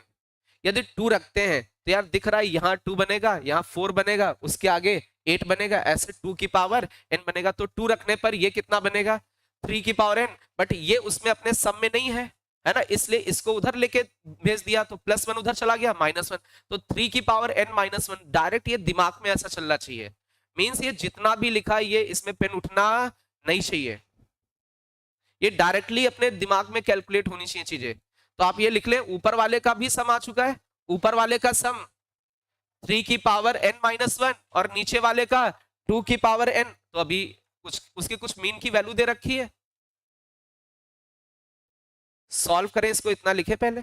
यदि 2 रखते हैं तो यार दिख रहा है यहाँ 2 बनेगा, यहाँ 4 बनेगा, उसके आगे 8 बनेगा, ऐसे 2 की पावर n बनेगा। तो 2 रखने पर ये कितना बनेगा? 3 की पावर n। बट ये उसमें अपने सम में नहीं है ना, इसलिए इसको उधर लेके भेज दिया तो +1 उधर चला गया -1। तो 3 की पावर n -1 डायरेक्ट, ये दिमाग में ऐसा चलना चाहिए। मीन्स ये जितना भी लिखा है ये इसमें पेन उठना नहीं चाहिए, ये डायरेक्टली अपने दिमाग में कैलकुलेट होनी चाहिए चीजें। तो आप ये लिख लें, ऊपर वाले का भी सम आ चुका है, ऊपर वाले का सम 3 की पावर n -1 और नीचे वाले का 2 की पावर n। तो अभी कुछ उसकी कुछ मीन की वैल्यू दे रखी है, सॉल्व करें इसको, इतना लिखे पहले।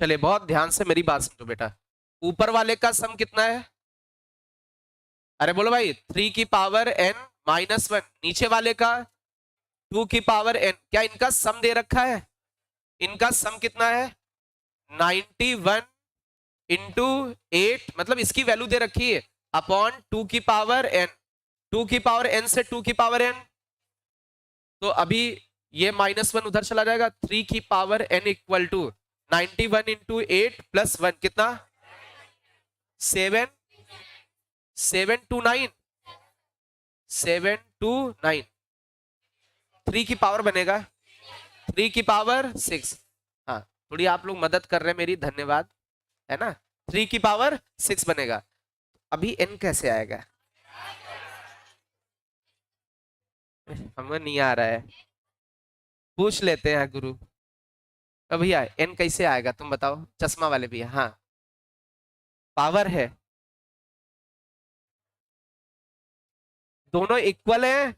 चलिए बहुत ध्यान से मेरी बात समझो बेटा, ऊपर वाले का सम कितना है? अरे बोलो भाई, 3 की पावर n -1, नीचे वाले का 2 की पावर n, क्या इनका सम दे रखा है? इनका सम कितना है? 91 इंटू 8, मतलब इसकी वैल्यू दे रखी है अपॉन 2 की पावर n। 2 की पावर n से 2 की पावर n, तो अभी ये -1 उधर चला जाएगा, 3 की power n equal to 91 into 8 +1 कितना? 7 729 729, 3 की पावर बनेगा 3 की पावर 6। हाँ थोड़ी आप लोग मदद कर रहे हैं मेरी, धन्यवाद, है ना। 3 की पावर 6 बनेगा। अभी n कैसे आएगा? हमें नहीं आ रहा है, पूछ लेते हैं गुरु। भैया n कैसे आएगा तुम बताओ, चश्मा वाले भैया। हाँ पावर है, दोनों इक्वल है,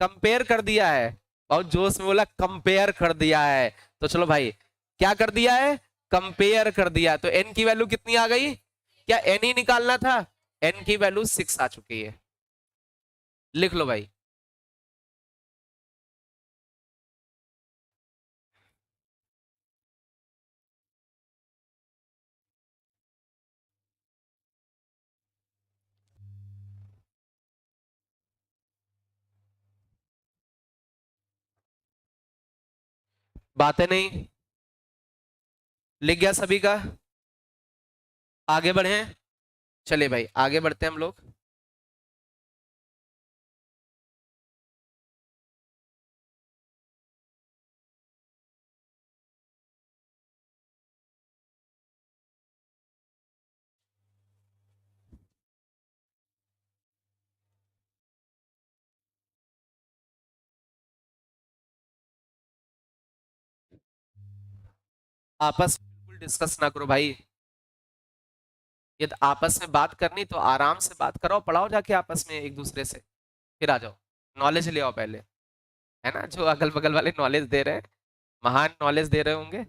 कंपेयर कर दिया है, बहुत जोश में बोला कंपेयर कर दिया है। तो चलो भाई, क्या कर दिया है? कंपेयर कर दिया। तो n की वैल्यू कितनी आ गई? क्या n ही निकालना था? n की वैल्यू 6 आ चुकी है, लिख लो भाई। बातें नहीं, लिख गया सभी का? आगे बढ़े, चले भाई आगे बढ़ते हैं हम लोग। आपस में बिल्कुल डिस्कस ना करो भाई, ये तो आपस में बात करनी तो आराम से बात करो, पढ़ाओ जाके आपस में एक दूसरे से, फिर आ जाओ, नॉलेज ले आओ पहले, है ना? जो अगल बगल वाले नॉलेज दे रहे हैं, महान नॉलेज दे रहे होंगे।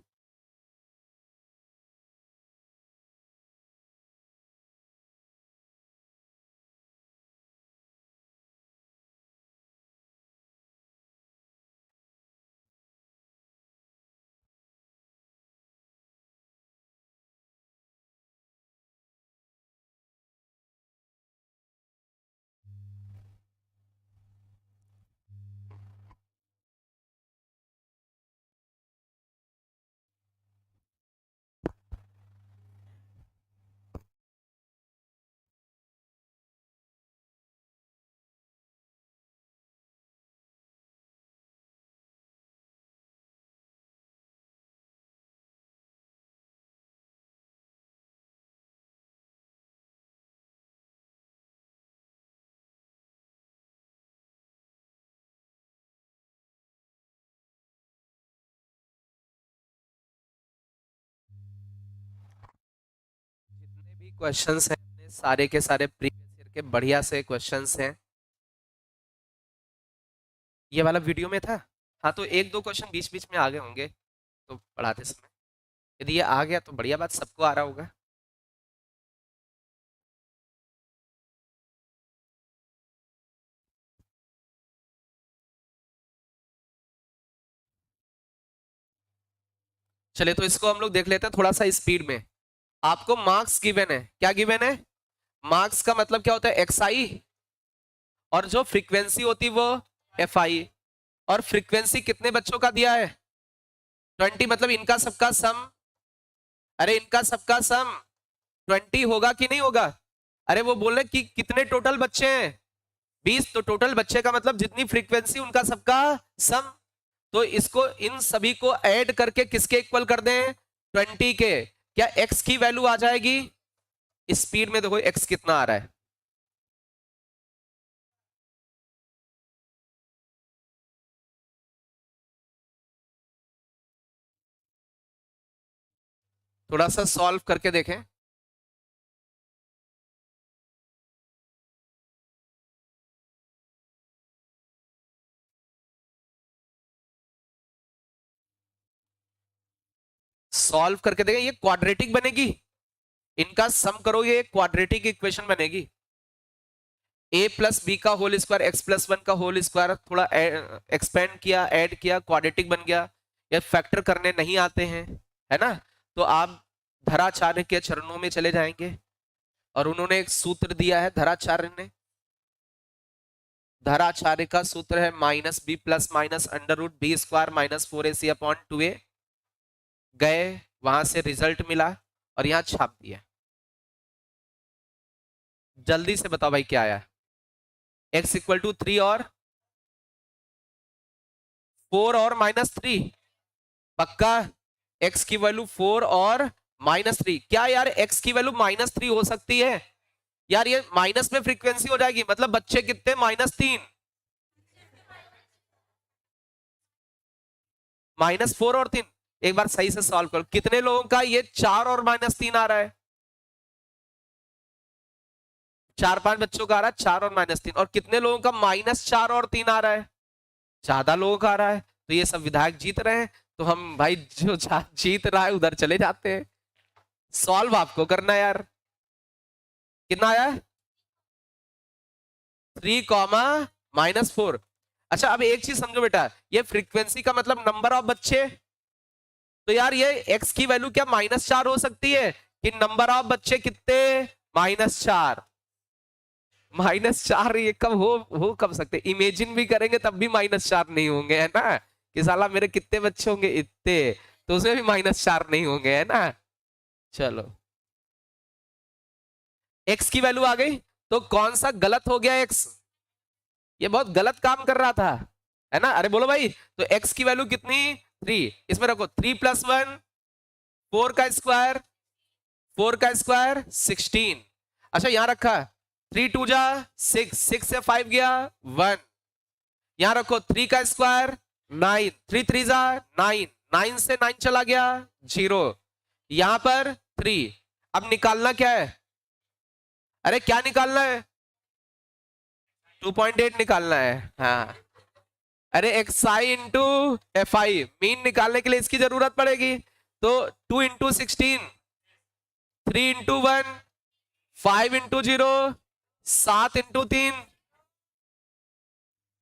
जितने भी क्वेश्चंस हैं अपने सारे के सारे प्रीवियस ईयर के बढ़िया से क्वेश्चंस हैं। ये वाला वीडियो में था। हाँ, तो एक दो क्वेश्चन बीच बीच में आ गए होंगे तो पढ़ाते समय, यदि ये आ गया तो बढ़िया बात, सबको आ रहा होगा। चलिए तो इसको हम लोग देख लेते हैं थोड़ा सा स्पीड में। आपको मार्क्स गिवन है, क्या गिवन है? मार्क्स का मतलब क्या होता है? एक्स आई, और जो फ्रीक्वेंसी होती वो एफ आई। और फ्रीक्वेंसी कितने बच्चों का दिया है? 20, मतलब इनका सबका सम। अरे इनका सबका सम 20 होगा कि नहीं होगा? अरे वो बोले कि कितने टोटल बच्चे हैं? 20, तो टोटल बच्चे का मतलब जितनी फ्रीक्वेंसी उनका सबका सम। तो इसको इन सभी को ऐड करके किसके इक्वल कर दें? 20 के। क्या x की वैल्यू आ जाएगी? स्पीड में देखो x कितना आ रहा है। थोड़ा सा सॉल्व करके देखें। सॉल्व करके देखें, ये क्वाड्रेटिक बनेगी। इनका सम करोगे ये क्वाड्रेटिक इक्वेशन बनेगी। a प्लस बी का whole square X plus one का होल स्क्वायर, थोड़ा एक्सपेंड किया, ऐड किया, क्वाड्रेटिक बन गया। ये फैक्टर करने नहीं आते हैं, है ना? तो आप धराचार्य के चरणों में चले जाएंगे और उन्होंने एक सूत्र दिया है धराचार्य ने। धराचार्य का सूत्र है minus B plus minus under root B square minus 4ac upon 2a। गए वहां से रिजल्ट मिला और यहां छाप दिया। जल्दी से बताओ भाई क्या आया? x इक्वल टू 3 और 4 और -3। पक्का? x की वैल्यू 4 और -3। क्या यार x की वैल्यू -3 हो सकती है? यार ये माइनस में फ्रीक्वेंसी हो जाएगी, मतलब बच्चे कितने? -3, -4 और 3। एक बार सही से सॉल्व करो, कितने लोगों का ये 4 और -3 आ रहा है? 4-5 बच्चों का आ रहा है 4 और -3। और कितने लोगों का -4 और 3 आ रहा है? ज्यादा लोगों का आ रहा है। तो ये सब विधायक जीत रहे हैं, तो हम भाई जो जीत रहा है उधर चले जाते हैं। सॉल्व आपको करना है यार। कितना आया? 3, -4। अच्छा अब एक चीज समझो बेटा, ये फ्रीक्वेंसी का मतलब नंबर ऑफ बच्चे। तो यार ये x की वैल्यू क्या -4 हो सकती है? कि नंबर ऑफ बच्चे कितने? -4। -4 ये कब हो कब सकते? इमेजिन भी करेंगे तब भी -4 नहीं होंगे, है ना? कि साला मेरे कितने बच्चे होंगे? इतने। तो उसमें भी -4 नहीं होंगे, है ना? चलो, x की वैल्यू आ गई। तो कौन सा गलत हो गया x? ये बहुत गलत काम कर रहा था, है ना? अरे बोलो भाई। तो x की वैल्यू कितनी? 3। इसमें रखो 3+1, 4 का स्क्वायर, 4 का स्क्वायर 16। अच्छा यहां रखा 3 2 जा 6, 6 से 5 गया 1। यहां रखो 3 का स्क्वायर 9, 3 3 जा 9, 9 से 9 चला गया 0। यहां पर 3। अब निकालना क्या है? अरे क्या निकालना है? 2.8 निकालना है। हाँ। अरे x I into F I mean निकालने के लिए इसकी जरूरत पड़ेगी। तो 2 इंटू 16, 3 इंटू 1, 5 इंटू 0, 7 इंटू 3।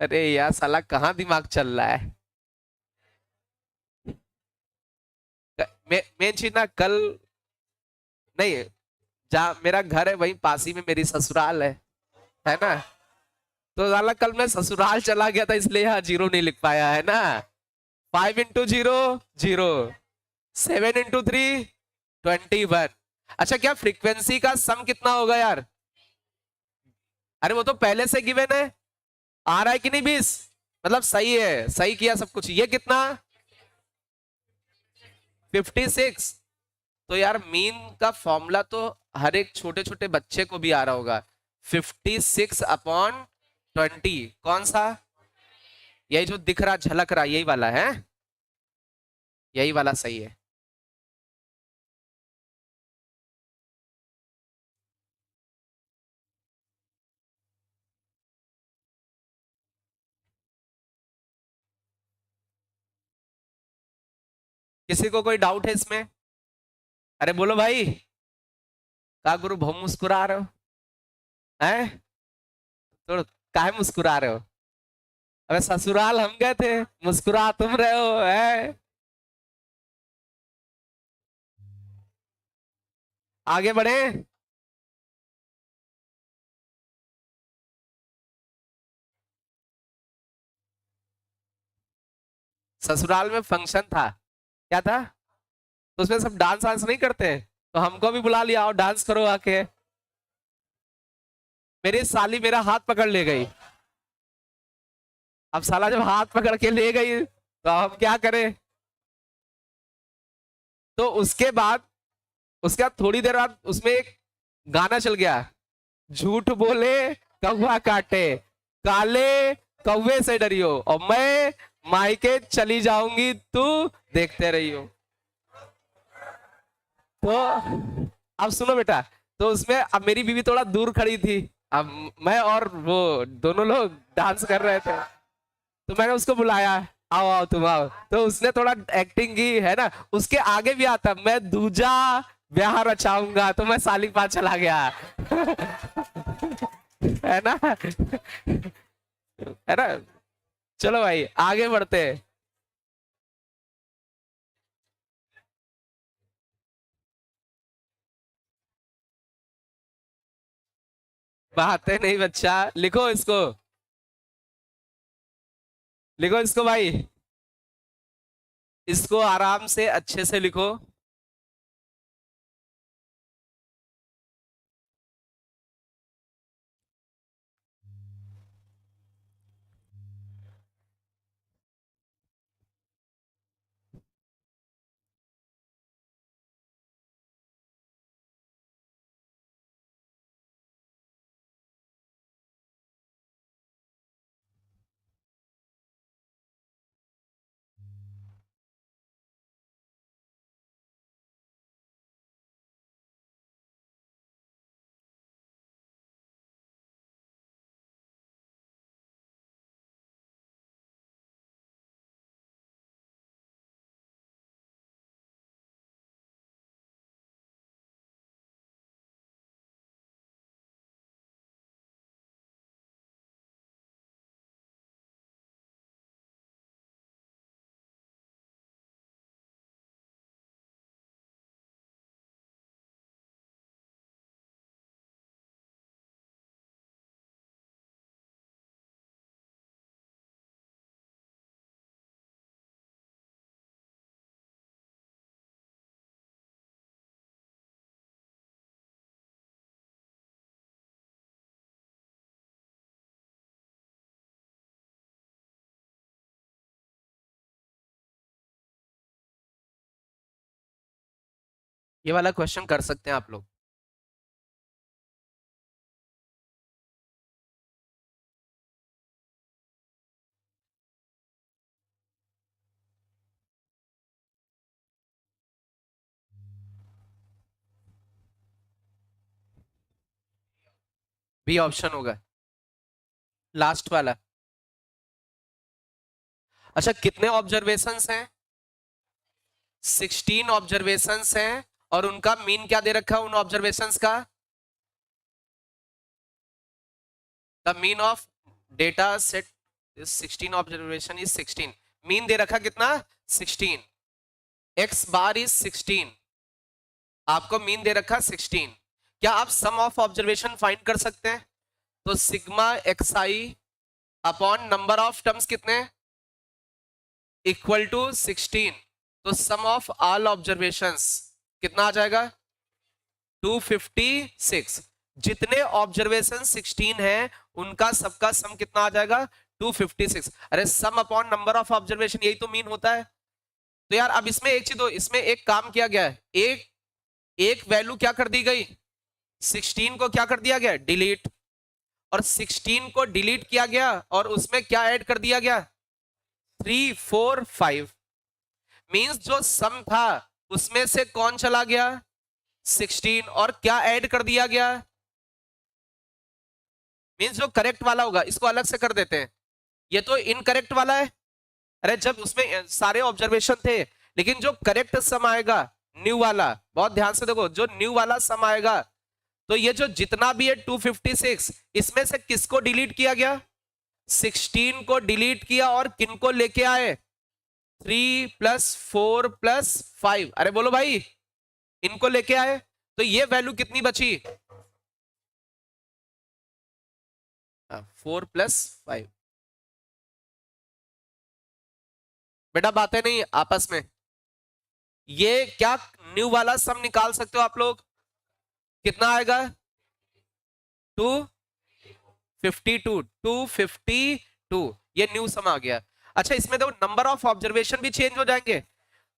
अरे यार साला कहाँ दिमाग चल रहा है। मेन चीज ना कल, नहीं, जहाँ मेरा घर है वहीं पास ही में मेरी ससुराल है ना। तो साला कल मैं ससुराल चला गया था इसलिए यहाँ जीरो नहीं लिख पाया है ना। 5 इंटू 0, 0। 7 इंटू 3, 21। अच्छा क्या फ्रीक्वेंसी का सम कितना होगा यार? अरे वो तो पहले से गिवन है। आ रहा है कि नहीं 20? मतलब सही है, सही किया सब कुछ। ये कितना? 56। तो यार मीन का फॉर्मूला तो हर एक छोटे छोटे बच्चे को भी आ रहा होगा। 56/20। कौन सा? यही जो दिख रहा झलक रहा यही वाला है। यही वाला सही है। किसी को कोई डाउट है इसमें? अरे बोलो भाई। का गुरु बहुत मुस्कुरा रहे हो? हैं? तो काहे मुस्कुरा रहे हो? अबे ससुराल हम गए थे, मुस्कुरा तुम रहे हो है? आगे बढ़े। ससुराल में फंक्शन था। क्या था? तो उसमें सब डांस वांस नहीं करते? तो हमको भी बुला लिया, आओ डांस करो आके। मेरी साली मेरा हाथ पकड़ ले गई। अब साला जब हाथ पकड़ के ले गई तो हम क्या करें? तो उसके बाद थोड़ी देर बाद उसमें एक गाना चल गया। झूठ बोले कौवा काटे, काले कौवे से डरियो, और मैं मायके चली जाऊंगी तू देखते रहियो। तो अब सुनो बेटा। तो उसमें अब मेरी बीवी थोड़ा दूर खड़ी थी। अब मैं और वो दोनों लोग डांस कर रहे थे। तो मैंने उसको बुलाया, आओ आओ तुम आओ। तो उसने थोड़ा एक्टिंग की है ना। उसके आगे भी आता, मैं दूजा ब्याह रचाऊंगा, तो मैं साली पास चला गया। है ना? है ना? चलो भाई आगे बढ़ते हैं। बातें नहीं बच्चा, लिखो इसको। लिखो इसको भाई। इसको आराम से अच्छे से लिखो। ये वाला क्वेश्चन कर सकते हैं आप लोग। बी ऑप्शन होगा लास्ट वाला। अच्छा कितने ऑब्जर्वेशंस हैं? 16 ऑब्जर्वेशंस हैं और उनका मीन क्या दे रखा है उन ऑब्जर्वेशंस का? The mean of data set 16 observation is 16। Mean they रखा कितना? 16। X bar is 16। आपको मीन दे रखा 16। क्या आप सम ऑफ ऑब्जर्वेशन फाइंड कर सकते हैं? तो sigma x I upon number of terms कितने इक्वल टू 16। तो सम ऑफ ऑल ऑब्जर्वेशंस कितना आ जाएगा? 256। जितने ऑब्जर्वेशन 16 है उनका सबका सम कितना आ जाएगा? 256। अरे सम अपॉन नंबर ऑफ ऑब्जर्वेशन यही तो मीन होता है। तो यार अब इसमें एक चीज दो, इसमें एक काम किया गया है, एक एक वैल्यू क्या कर दी गई? 16 को क्या कर दिया गया? डिलीट। और 16 को डिलीट किया गया और उसमें क्या ऐड कर दिया गया? 3 4 5। मींस जो सम था उसमें से कौन चला गया? 16। और क्या ऐड कर दिया गया? मींस जो करेक्ट वाला होगा इसको अलग से कर देते हैं, ये तो इनकरेक्ट वाला है। अरे जब उसमें सारे ऑब्जर्वेशन थे लेकिन जो करेक्ट सम आएगा न्यू वाला, बहुत ध्यान से देखो, जो न्यू वाला सम आएगा तो ये जो जितना भी है 256 इसमें से किसको डिलीट किया गया? 16 को डिलीट किया और किनको लेके आए? 3 + 4 + 5। अरे बोलो भाई, इनको लेके आए तो ये वैल्यू कितनी बची? 4 + 5। बेटा बातें नहीं आपस में। ये क्या न्यू वाला सम निकाल सकते हो आप लोग? कितना आएगा? 252। ये न्यू सम आ गया। अच्छा इसमें देखो नंबर ऑफ ऑब्जर्वेशन भी चेंज हो जाएंगे।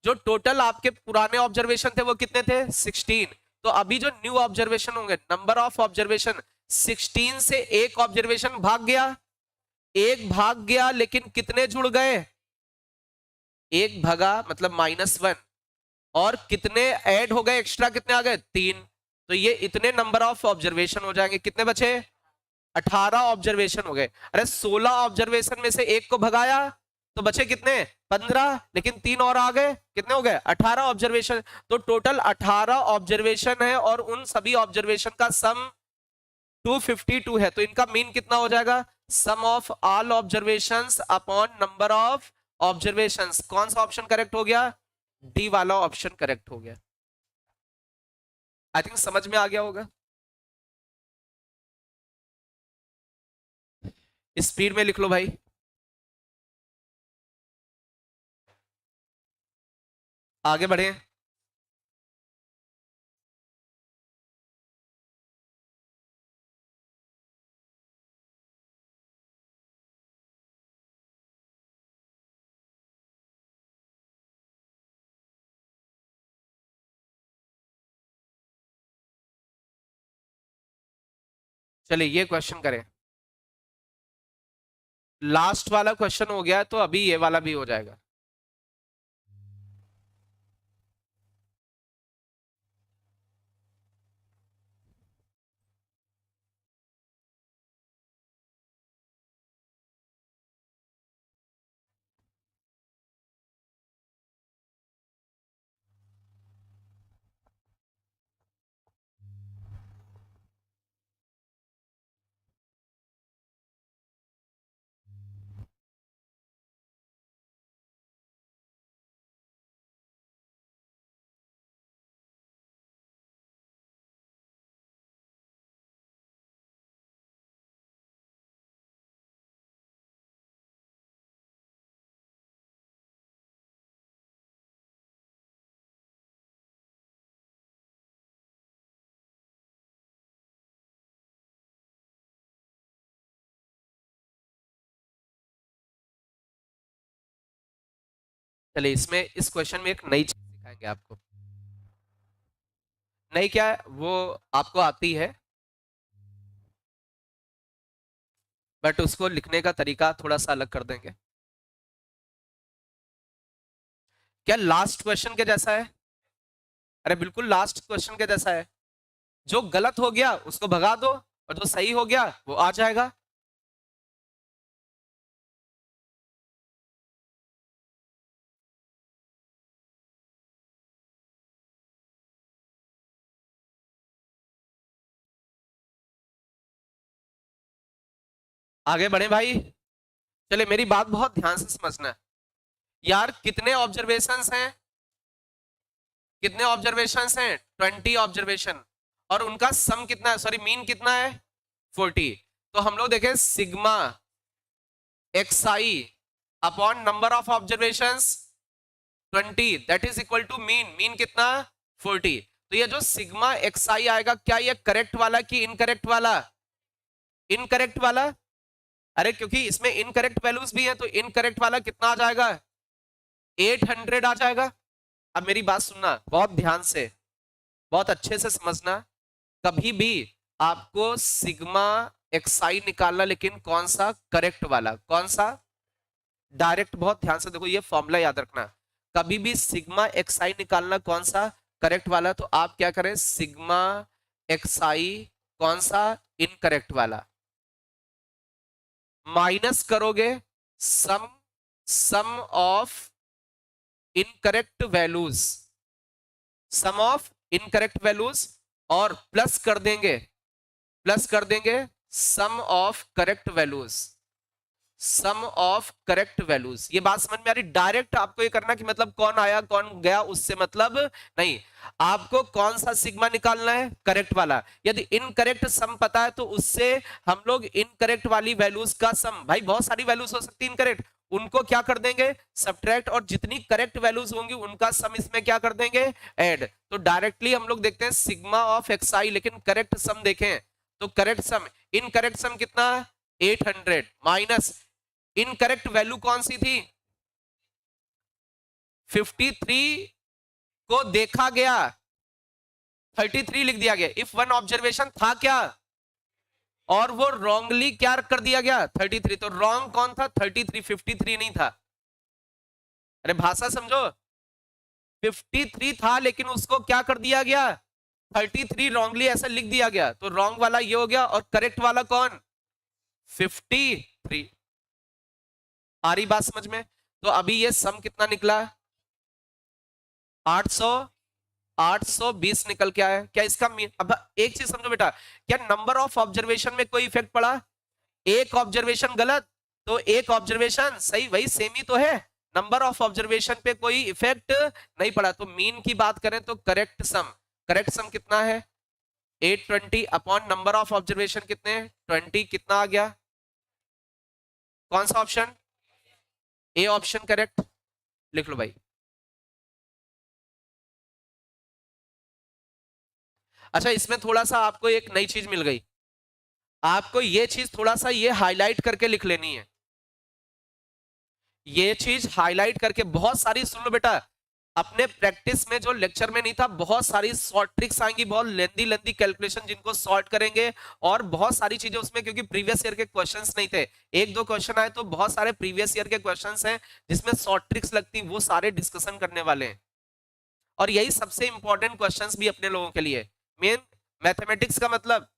जो टोटल आपके पुराने ऑब्जर्वेशन थे वो कितने थे? 16। तो अभी जो न्यू ऑब्जर्वेशन होंगे, नंबर ऑफ ऑब्जर्वेशन 16 से एक ऑब्जर्वेशन भाग गया, एक भाग गया लेकिन कितने जुड़ गए? एक भागा मतलब -1। और कितने ऐड हो गए एक्स्ट्रा? कितने आ गए? 3। तो ये इतने नंबर ऑफ ऑब्जर्वेशन हो जाएंगे। कितने बचे? 18 ऑब्जर्वेशन हो गए। अरे 16 ऑब्जर्वेशन में से एक को भगाया तो बचे कितने? 15। लेकिन 3 और आ गए, कितने हो गए? 18 ऑब्जर्वेशन। तो टोटल 18 ऑब्जर्वेशन है और उन सभी ऑब्जर्वेशन का सम 252 है। तो इनका मीन कितना हो जाएगा? Sum of all observations upon number of observations. कौन सा ऑप्शन करेक्ट हो गया? डी वाला ऑप्शन करेक्ट हो गया। आई थिंक समझ में आ गया होगा। स्पीड में लिख लो भाई। आगे बढ़े। चलिए ये क्वेश्चन करें। लास्ट वाला क्वेश्चन हो गया तो अभी ये वाला भी हो जाएगा। चलिए इसमें इस क्वेश्चन में एक नई चीज सिखाएंगे आपको। नई क्या है वो आपको आती है, बट उसको लिखने का तरीका थोड़ा सा अलग कर देंगे। क्या लास्ट क्वेश्चन के जैसा है? अरे बिल्कुल लास्ट क्वेश्चन के जैसा है। जो गलत हो गया उसको भगा दो और जो सही हो गया वो आ जाएगा। आगे बढ़े भाई। चले मेरी बात बहुत ध्यान से समझना। यार कितने ऑब्जर्वेशंस हैं, कितने ऑब्जर्वेशंस हैं? 20 ऑब्जर्वेशन। और उनका सम कितना है, सॉरी मीन कितना है? 40। तो हम लोग देखें sigma xi upon number of observations 20 that is equal to mean. Mean कितना? 40। तो ये जो सिग्मा एक्सआई आएगा, क्या ये करेक्ट वाला कि इनकरेक्ट वाला? इनकरेक्ट वाला। अरे क्योंकि इसमें इनकरेक्ट वैल्यूज भी है, तो इनकरेक्ट वाला कितना आ जाएगा? 800 आ जाएगा। अब मेरी बात सुनना बहुत ध्यान से, बहुत अच्छे से समझना। कभी भी आपको सिग्मा एक्सआई निकालना, लेकिन कौन सा? करेक्ट वाला। कौन सा? डायरेक्ट। बहुत ध्यान से देखो, ये फॉर्मूला याद रखना। कभी भी सिग्मा एक्सआई निकालना, कौन सा? करेक्ट वाला। तो आप क्या करें, सिग्मा एक्सआई कौन सा? इनकरेक्ट वाला। माइनस करोगे sum, sum of incorrect values, sum of incorrect values, और प्लस कर देंगे, प्लस कर देंगे sum of correct values, sum of correct values. ये बात समझ में आ रही? डायरेक्ट आपको ये करना कि मतलब कौन आया कौन गया उससे मतलब नहीं, आपको कौन सा सिग्मा निकालना है? करेक्ट वाला। यदि इनकरेक्ट सम पता है तो उससे हम लोग इनकरेक्ट वाली वैल्यूज का सम, भाई बहुत सारी वैल्यूज हो सकती है इनकरेक्ट, उनको क्या कर देंगे? सब्ट्रैक्ट, और जितनी करेक्ट वैल्यूज होंगी उनका सम इसमें क्या कर देंगे? ऐड। तो डायरेक्टली हम लोग देखते हैं सिग्मा ऑफ एक्स आई, लेकिन करेक्ट सम देखें तो करेक्ट सम, इनकरेक्ट सम कितना? 800 माइनस इनकरेक्ट वैल्यू कौन सी थी? 53 को देखा गया, 33 लिख दिया गया। इफ वन ऑब्जर्वेशन था क्या, और वो रॉन्गली क्या कर दिया गया? 33। तो रॉन्ग कौन था? 33, 53 नहीं था। अरे भाषा समझो, 53 था लेकिन उसको क्या कर दिया गया? 33 रॉन्गली ऐसा लिख दिया गया। तो रॉन्ग वाला ये हो गया, और करेक्ट वाला कौन? 53। आ रही बात समझ में? तो अभी ये सम कितना निकला? 800, 820 निकल के आया। क्या इसका अब एक चीज समझो बेटा, क्या नंबर ऑफ ऑब्जर्वेशन में कोई इफेक्ट पड़ा? एक ऑब्जर्वेशन गलत तो एक ऑब्जर्वेशन सही, वही सेम ही तो है। नंबर ऑफ ऑब्जर्वेशन पे कोई इफेक्ट नहीं पड़ा। तो मीन की बात करें तो करेक्ट सम, करेक्ट सम कितना है? 820 अपॉन नंबर ऑफ ऑब्जर्वेशन कितने? 20। कितना आ गया? कौन सा ऑप्शन? A option correct. लिख लो भाई। अच्छा, इसमें थोड़ा सा आपको एक नई चीज मिल गई। आपको ये चीज थोड़ा सा ये हाईलाइट करके लिख लेनी है। ये चीज हाईलाइट करके, बहुत सारी सुन लो बेटा, अपने प्रैक्टिस में जो लेक्चर में नहीं था, बहुत सारी शॉर्ट ट्रिक्स आएंगी, बहुत लेंदी लेंदी कैलकुलेशन जिनको सॉल्व करेंगे, और बहुत सारी चीजें उसमें, क्योंकि प्रीवियस ईयर के क्वेश्चंस नहीं थे, एक दो क्वेश्चन आए, तो बहुत सारे प्रीवियस ईयर के क्वेश्चंस हैं जिसमें शॉर्ट ट्रिक्स लगती, वो सारे डिस्कशन करने वाले हैं। और यही सबसे इंपॉर्टेंट क्वेश्चंस भी अपने लोगों के लिए। मेन मैथमेटिक्स का मतलब,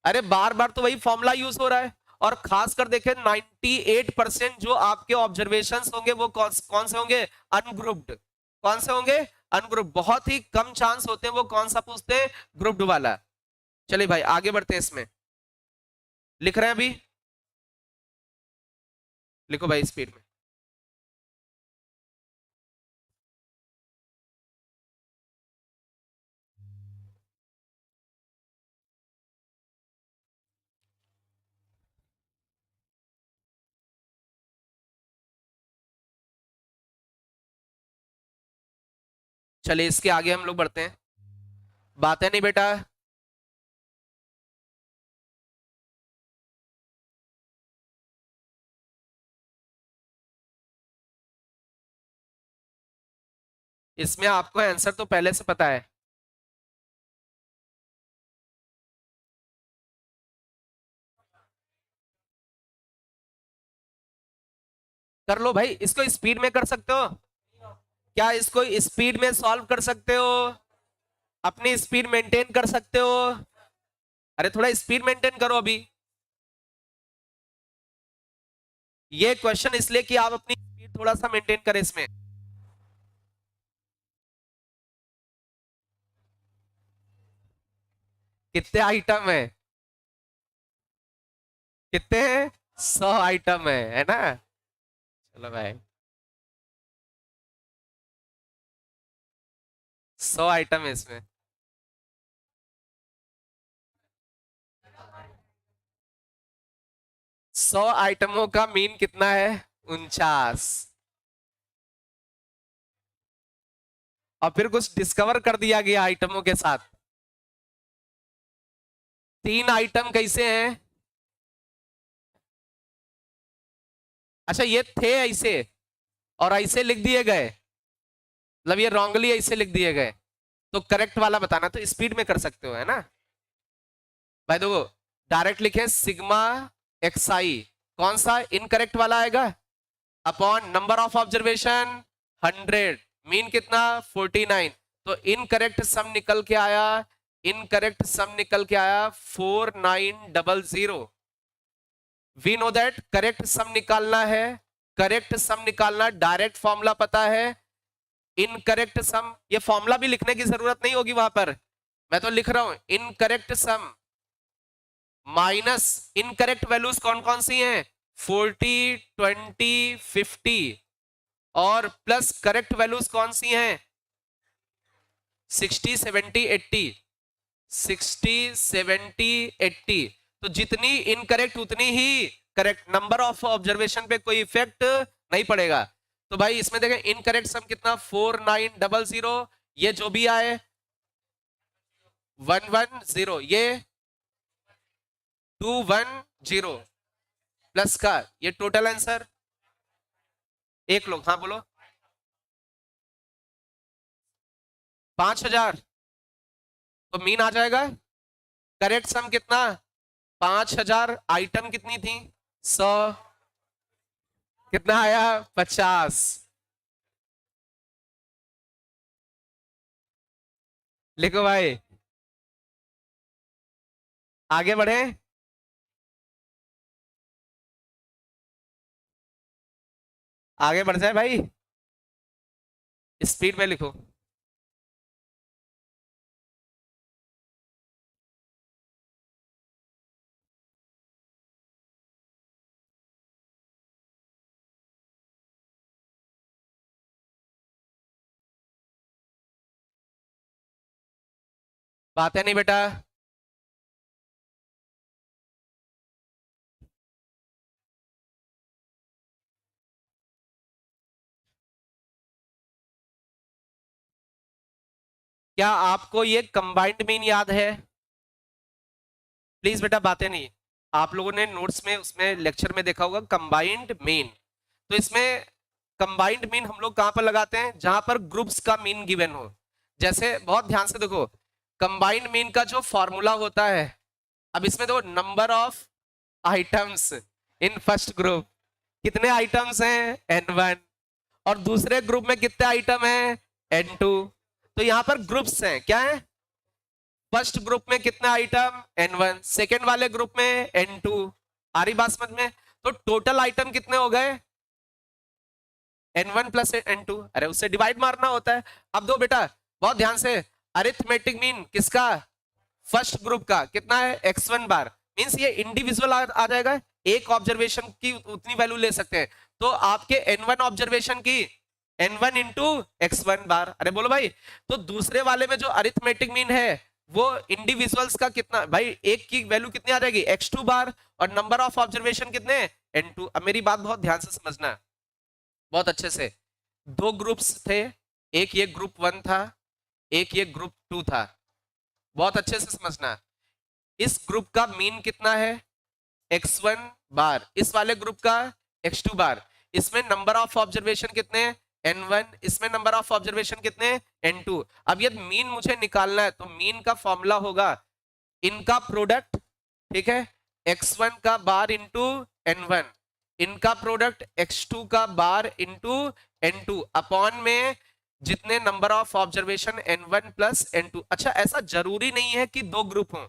अरे बार बार तो वही फॉर्मूला यूज हो रहा है। और खासकर देखें 98% जो आपके ऑब्जर्वेशंस होंगे वो कौन से होंगे? अनग्रुप्ड। कौन से होंगे? अनग्रुप्ड। बहुत ही कम चांस होते हैं वो कौन सा पूछते हैं? ग्रुप्ड वाला। चलिए भाई आगे बढ़ते हैं। इसमें लिख रहे हैं अभी, लिखो भाई स्पीड में। चलिए इसके आगे हम लोग बढ़ते हैं। बात है नहीं बेटा? इसमें आपको आंसर तो पहले से पता है। कर लो भाई, इसको स्पीड में कर सकते हो क्या? इसको स्पीड में सॉल्व कर सकते हो? अपनी स्पीड मेंटेन कर सकते हो? अरे थोड़ा स्पीड मेंटेन करो अभी। ये क्वेश्चन इसलिए कि आप अपनी स्पीड थोड़ा सा मेंटेन करें इसमें। कितने आइटम है? कितने हैं? 100 आइटम है ना? चलो भाई, 100 आइटम है इसमें। 100 आइटमों का मीन कितना है? 49। और फिर कुछ डिस्कवर कर दिया गया आइटमों के साथ। 3 आइटम कैसे हैं? अच्छा, ये थे ऐसे और ऐसे लिख दिए गए, मतलब ये रॉन्गली ऐसे लिख दिए गए, तो करेक्ट वाला बताना। तो स्पीड में कर सकते हो, है ना भाई? देखो, डायरेक्ट लिखे सिग्मा एक्सआई, कौन सा इनकरेक्ट वाला आएगा? Upon number of observation 100, mean कितना? 49। तो इनकरेक्ट सम निकल के आया, इनकरेक्ट सम निकल के आया 4900। वी नो दैट करेक्ट सम निकालना है, करेक्ट सम निकालना, डायरेक्ट फॉर्मूला पता है। इनकरेक्ट सम, ये फॉर्मूला भी लिखने की जरूरत नहीं होगी वहां पर, मैं तो लिख रहा हूं इनकरेक्ट सम माइनस इनकरेक्ट वैल्यूज कौन कौन सी हैं? 40, 20, 50, और प्लस करेक्ट वैल्यूज कौन सी हैं? 60, 70, 80, 60, 70, 80। तो जितनी इनकरेक्ट उतनी ही करेक्ट, नंबर ऑफ ऑब्जर्वेशन पे कोई इफेक्ट नहीं पड़ेगा। तो भाई इसमें देखें इनकरेक्ट सम कितना? 4900। ये जो भी आए 110, ये 210 प्लस का ये टोटल आंसर। एक लोग हाँ बोलो। 5000। तो मीन आ जाएगा। करेक्ट सम कितना? 5000। आइटम कितनी थी? 100। कितना आया? 50। लिखो भाई, आगे बढ़े। आगे बढ़ जाए भाई, स्पीड में लिखो। बात है नहीं बेटा? क्या आपको ये कंबाइंड मीन याद है? प्लीज बेटा बातें नहीं। आप लोगों ने नोट्स में, उसमें लेक्चर में देखा होगा कंबाइंड मीन। तो इसमें कंबाइंड मीन हम लोग कहां पर लगाते हैं? जहां पर ग्रुप्स का मीन गिवन हो। जैसे बहुत ध्यान से देखो, कंबाइंड मीन का जो फॉर्मूला होता है, अब इसमें देखो number of items in first group, कितने आइटम्स हैं? n1। और दूसरे ग्रुप में कितने आइटम हैं? n2। तो यहां पर ग्रुप्स हैं, क्या है? फर्स्ट ग्रुप में कितना आइटम? n1। सेकेंड वाले ग्रुप में n2। आ रही बात समझ में? तो टोटल आइटम कितने हो गए? n1 plus n2। अरे उससे डिवाइड मारना होता है। अब दो बेटा बहुत ध्यान से, अरिथमेटिक मीन किसका? फर्स्ट ग्रुप का कितना है? x1 बार। मींस ये इंडिविजुअल आ जाएगा, एक ऑब्जर्वेशन की उतनी वैल्यू ले सकते हैं। तो आपके n1 ऑब्जर्वेशन की n1 इंटू x1 बार। अरे बोलो भाई, तो दूसरे वाले में जो अरिथमेटिक मीन है वो इंडिविजुअल्स का कितना भाई? एक की वैल्यू कितनी आ जाएगी? x2 बार। और नंबर ऑफ ऑब्जर्वेशन कितने? n2। अब मेरी बात बहुत ध्यान से समझना, बहुत अच्छे से। दो ग्रुप्स थे, एक ये ग्रुप 1 था, एक ये ग्रुप 2 था। बहुत अच्छे से समझना, इस ग्रुप का मीन कितना है? x1 बार। इस वाले ग्रुप का x2 बार। इसमें नंबर ऑफ ऑब्जर्वेशन कितने? n1। इसमें नंबर ऑफ ऑब्जर्वेशन कितने? n2। अब ये मीन मुझे निकालना है, तो मीन का फॉर्मूला होगा इनका प्रोडक्ट, ठीक है, x1 का बार इंटू n1, इनका प्रोडक्ट x2 का बार इंटू n2, अपॉन में जितने number of observation n1 plus n2। अच्छा, ऐसा जरूरी नहीं है कि दो ग्रुप हों,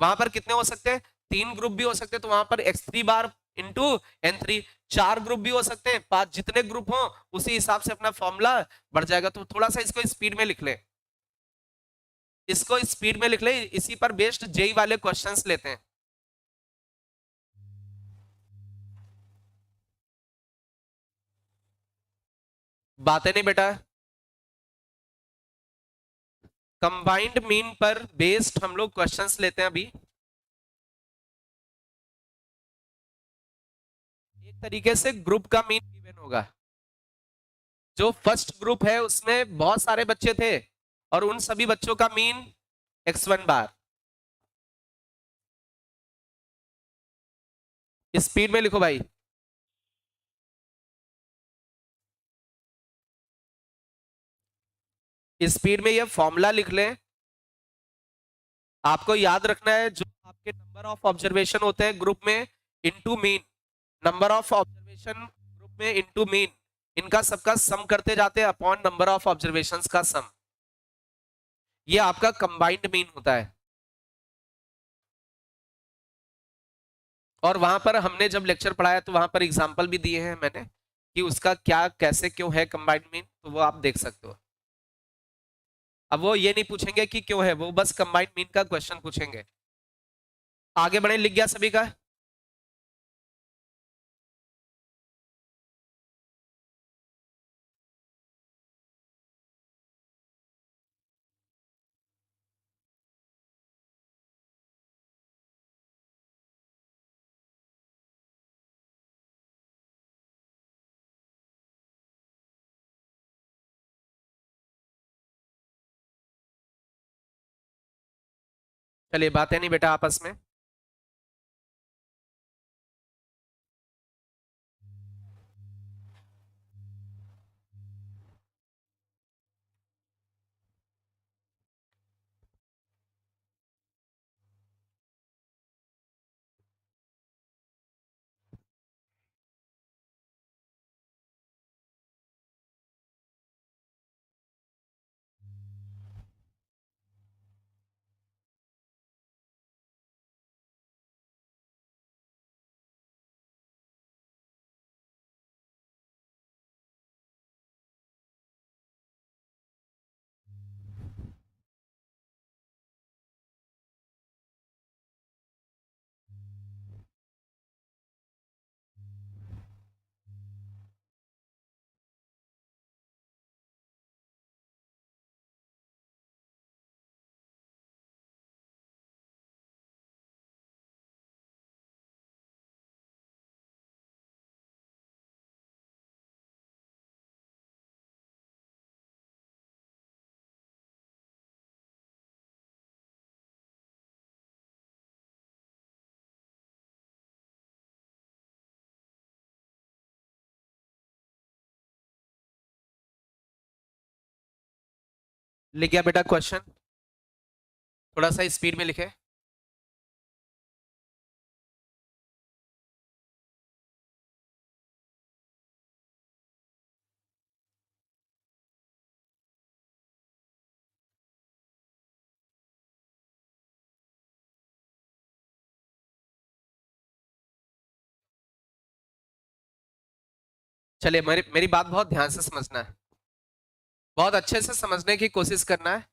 वहां पर कितने हो सकते हैं, 3 ग्रुप भी हो सकते हैं, तो वहां पर x3 bar into n3, 4 group भी हो सकते हैं, 5, जितने ग्रुप हो उसी हिसाब से अपना फॉर्मूला बढ़ जाएगा। तो थोड़ा सा इसको स्पीड में लिख ले, इसको स्पीड में लिख ले, इसी पर बेस्ड जेई वाले क्वेश्चंस लेते हैं। बातें नहीं बेटा, कंबाइंड मीन पर बेस्ड हम लोग क्वेश्चंस लेते हैं अभी। एक तरीके से ग्रुप का मीन गिवन होगा, जो फर्स्ट ग्रुप है उसमें बहुत सारे बच्चे थे और उन सभी बच्चों का मीन x1 बार। स्पीड में लिखो भाई, स्पीड में ये फॉर्मूला लिख लें। आपको याद रखना है जो आपके नंबर ऑफ ऑब्जर्वेशन होते हैं ग्रुप में into mean, number of observation group में इनटू मीन, इनका सबका सम करते जाते हैं अपॉन नंबर ऑफ ऑब्जर्वेशंस का सम, ये आपका कंबाइंड मीन होता है। और वहां पर हमने जब लेक्चर पढ़ाया तो वहां पर एग्जांपल भी दिए हैं मैंने कि उसका क्या कैसे क्यों है कंबाइंड मीन, तो वो आप देख सकते हो। अब वो ये नहीं पूछेंगे कि क्यों है, वो बस कंबाइंड मीन का क्वेश्चन पूछेंगे। आगे बढ़े, लिख गया सभी का? चलिए बातें नहीं बेटा आपस में। लिख गया बेटा क्वेश्चन? थोड़ा सा स्पीड में लिखे। चलिए मेरी मेरी बात बहुत ध्यान से समझना है, बहुत अच्छे से समझने की कोशिश करना है।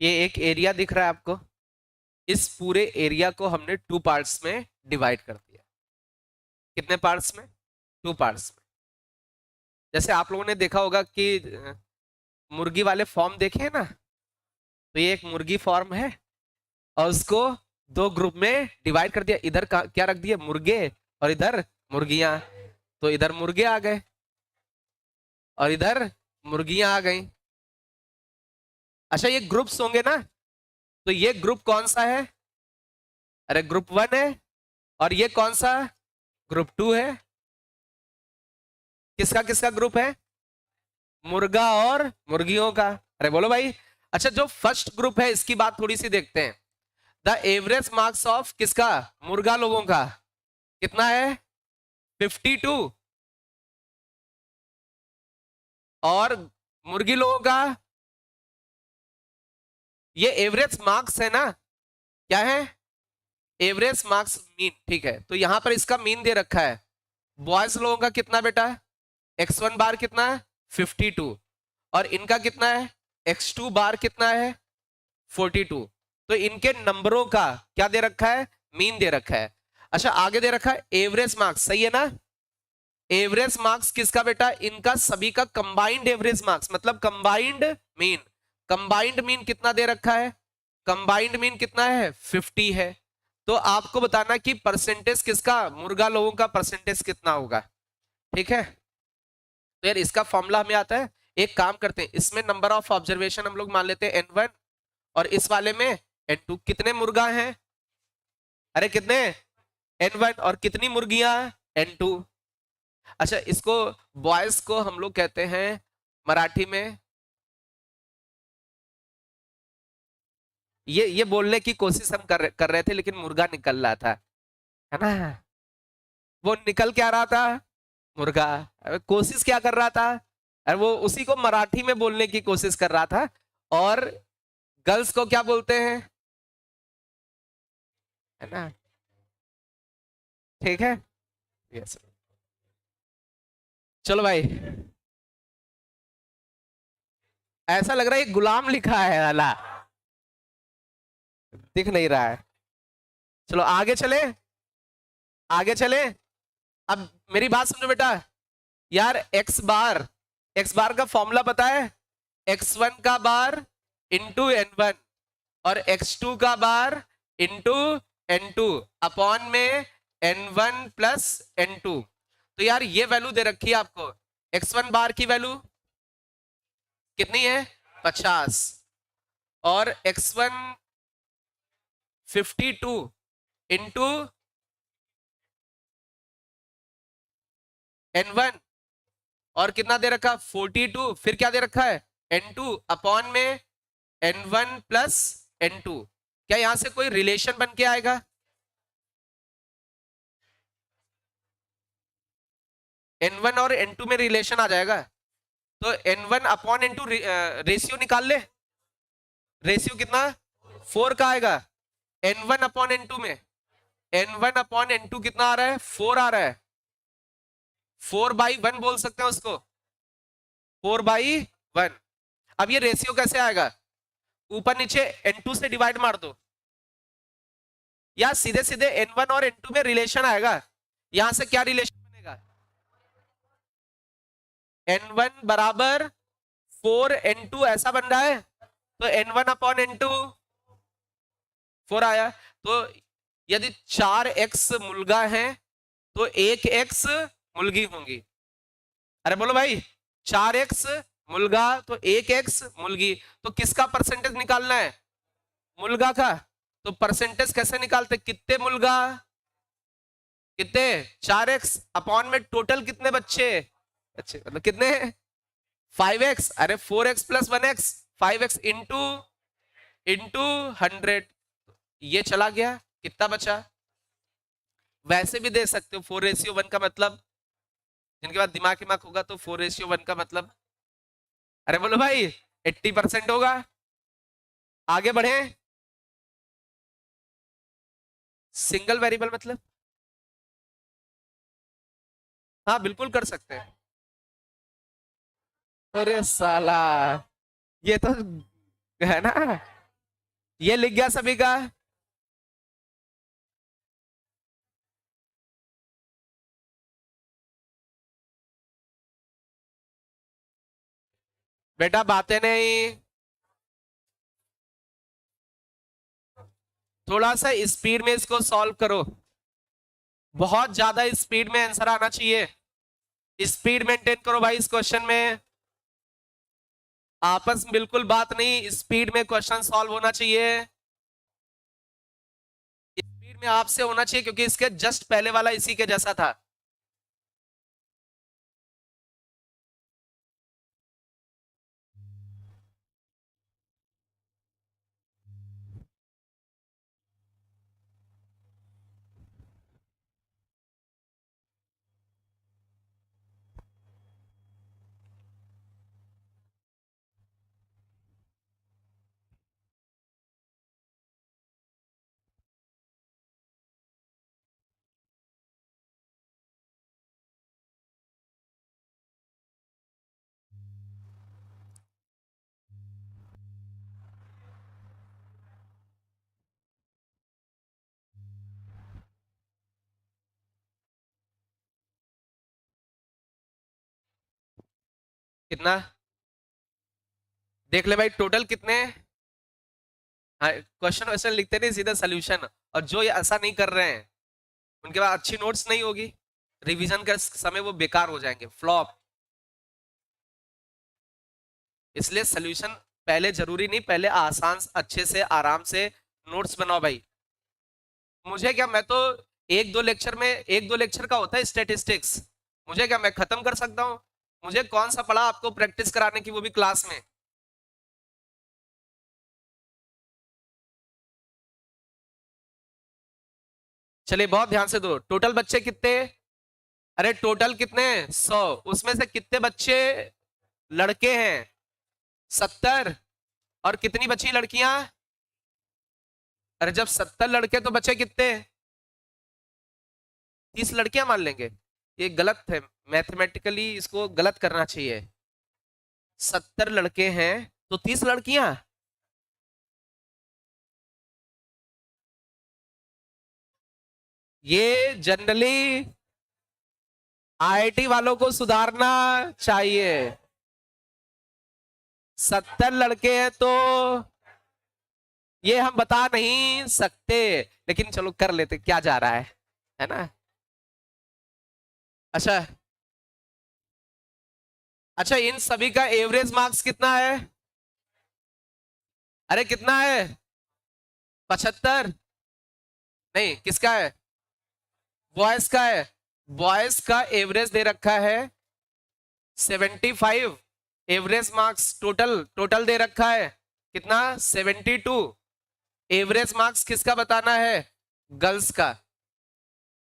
ये एक एरिया दिख रहा है आपको, इस पूरे एरिया को हमने 2 पार्ट्स में डिवाइड कर दिया। कितने पार्ट्स में? 2 पार्ट्स में। जैसे आप लोगों ने देखा होगा कि मुर्गी वाले फॉर्म देखे हैं ना, तो ये एक मुर्गी फॉर्म है और उसको 2 ग्रुप में डिवाइड कर दिया। इधर क्या रख दिया? मुर्गे, और इधर मुर्गियां। तो इधर मुर्गे आ गए और इधर मुर्गियां आ गई। अच्छा ये ग्रुप्स होंगे ना, तो ये ग्रुप कौन सा है? अरे ग्रुप 1 है। और ये कौन सा? ग्रुप 2 है। किसका किसका ग्रुप है? मुर्गा और मुर्गियों का। अरे बोलो भाई। अच्छा जो फर्स्ट ग्रुप है इसकी बात थोड़ी सी देखते हैं। द एवरेज मार्क्स ऑफ किसका, मुर्गा लोगों का कितना है 52, और मुर्गी लोगों का, ये एवरेज मार्क्स है ना, क्या है एवरेज मार्क्स मीन, ठीक है। तो यहां पर इसका मीन दे रखा है, बॉयज लोगों का कितना बेटा, x1 बार कितना है 52, और इनका कितना है x2 बार कितना है 42। तो इनके नंबरों का क्या दे रखा है, मीन दे रखा है। अच्छा आगे दे रखा है एवरेज मार्क्स, सही है ना, एवरेज मार्क्स किसका बेटा, इनका सभी का कंबाइंड एवरेज मार्क्स, मतलब कंबाइंड मीन। कंबाइंड मीन कितना दे रखा है, कंबाइंड मीन कितना है 50 है। तो आपको बताना कि परसेंटेज किसका, मुर्गा लोगों का परसेंटेज कितना होगा, ठीक है। तो यार इसका फॉर्मूला हमें आता है, एक काम करते हैं, इसमें नंबर ऑफ ऑब्जर्वेशन हम लोग मान लेते हैं n1, और इस वाले में n2। कितने मुर्गा हैं, अरे कितने n1, और कितनी मुर्गियां n2। अच्छा इसको बॉयज को हम लोग कहते हैं मराठी में, ये बोलने की कोशिश हम कर रहे थे, लेकिन मुर्गा निकल रहा था, है ना, वो निकल क्या रहा था, मुर्गा। अबे कोशिश क्या कर रहा था, अरे वो उसी को मराठी में बोलने की कोशिश कर रहा था। और गर्ल्स को क्या बोलते हैं, है ना, ठीक है, यस। चलो भाई, ऐसा लग रहा है ये गुलाम लिखा है वाला, दिख नहीं रहा है। चलो आगे चले, आगे चले। अब मेरी बात सुनो बेटा, यार एक्स बार का फॉर्मूला पता है, x1 का बार इंटू n1, और x2 का बार इंटू n2 अपॉन में n1 प्लस n2। तो यार ये वैल्यू दे रखी है आपको, x1 बार की वैल्यू कितनी है 50, और x1 52 इंटू n1, और कितना दे रखा 42, फिर क्या दे रखा है n2 अपॉन में n1 प्लस n2। क्या यहां से कोई रिलेशन बन के आएगा, n1 और n2 में रिलेशन आ जाएगा। तो n1 अपॉन n2 रेशियो निकाल ले, रेशियो कितना 4 का आएगा, n1 अपॉन n2 में, n1 अपॉन n2 कितना आ रहा है 4 आ रहा है, 4/1 बोल सकते हैं उसको, 4/1। अब ये रेशियो कैसे आएगा, ऊपर नीचे n2 से डिवाइड मार दो, या सीधे सीधे n1 और n2 में रिलेशन आएगा। यहां से क्या रिलेशन बनेगा, n1 बराबर 4n2 ऐसा बन रहा है, तो n1 अपॉन n2 4 आया। तो यदि 4x मुर्गा है तो 1x मुर्गी होंगी, अरे बोलो भाई 4x मुर्गा तो 1x मुर्गी। तो किसका परसेंटेज निकालना है, मुर्गा का। तो परसेंटेज कैसे निकालते, कितने मुर्गा, कितने 4x अपॉन में टोटल कितने बच्चे, अच्छे मतलब कितने 5x, अरे 4x plus 1x, 5x into into 100, ये चला गया, कितना बचा। वैसे भी दे सकते हो 4:1 का मतलब, जिनके पास दिमाग होगा तो 4:1 का मतलब, अरे बोलो भाई 80% होगा। आगे बढ़े, सिंगल वेरिएबल मतलब, हाँ बिल्कुल कर सकते हैं। अरे साला, ये तो है ना, ये लिख गया सभी का। बेटा बातें नहीं, थोड़ा सा स्पीड में इसको सॉल्व करो, बहुत ज्यादा स्पीड में आंसर आना चाहिए, स्पीड मेंटेन करो भाई इस क्वेश्चन में, आपस में बिल्कुल बात नहीं, स्पीड में क्वेश्चन सॉल्व होना चाहिए, स्पीड में आपसे होना चाहिए, क्योंकि इसके जस्ट पहले वाला इसी के जैसा था। कितना देख ले भाई, टोटल कितने। क्वेश्चन वैसे लिखते नहीं, सीधा सोल्यूशन। और जो ये ऐसा नहीं कर रहे हैं उनके पास अच्छी नोट्स नहीं होगी, रिवीजन के समय वो बेकार हो जाएंगे, फ्लॉप। इसलिए सोल्यूशन पहले जरूरी नहीं, पहले आसान अच्छे से आराम से नोट्स बनाओ भाई। मुझे क्या, मैं तो एक दो लेक्चर का होता है स्टेटिस्टिक्स, मुझे क्या, मैं खत्म कर सकता हूं। मुझे कौन सा पड़ा आपको प्रैक्टिस कराने की, वो भी क्लास में। चलिए बहुत ध्यान से दो, टोटल बच्चे कितने। अरे टोटल कितने, 100। उसमें से कितने बच्चे लड़के हैं, 70। और कितनी बची लड़कियां। अरे जब 70 लड़के तो बचे कितने, 30 लड़कियां मान लेंगे। ये गलत है, मैथमेटिकली इसको गलत करना चाहिए। 70 लड़के हैं तो 30 लड़कियां। ये जनरली आईआईटी वालों को सुधारना चाहिए। 70 लड़के हैं तो ये हम बता नहीं सकते, लेकिन चलो कर लेते, क्या जा रहा है ना। अच्छा, अच्छा इन सभी का एवरेज मार्क्स कितना है। अरे कितना है, 75। नहीं, किसका है, बॉयज का है। बॉयज का एवरेज दे रखा है 75। एवरेज मार्क्स टोटल टोटल दे रखा है कितना, 72। एवरेज मार्क्स किसका बताना है, गर्ल्स का।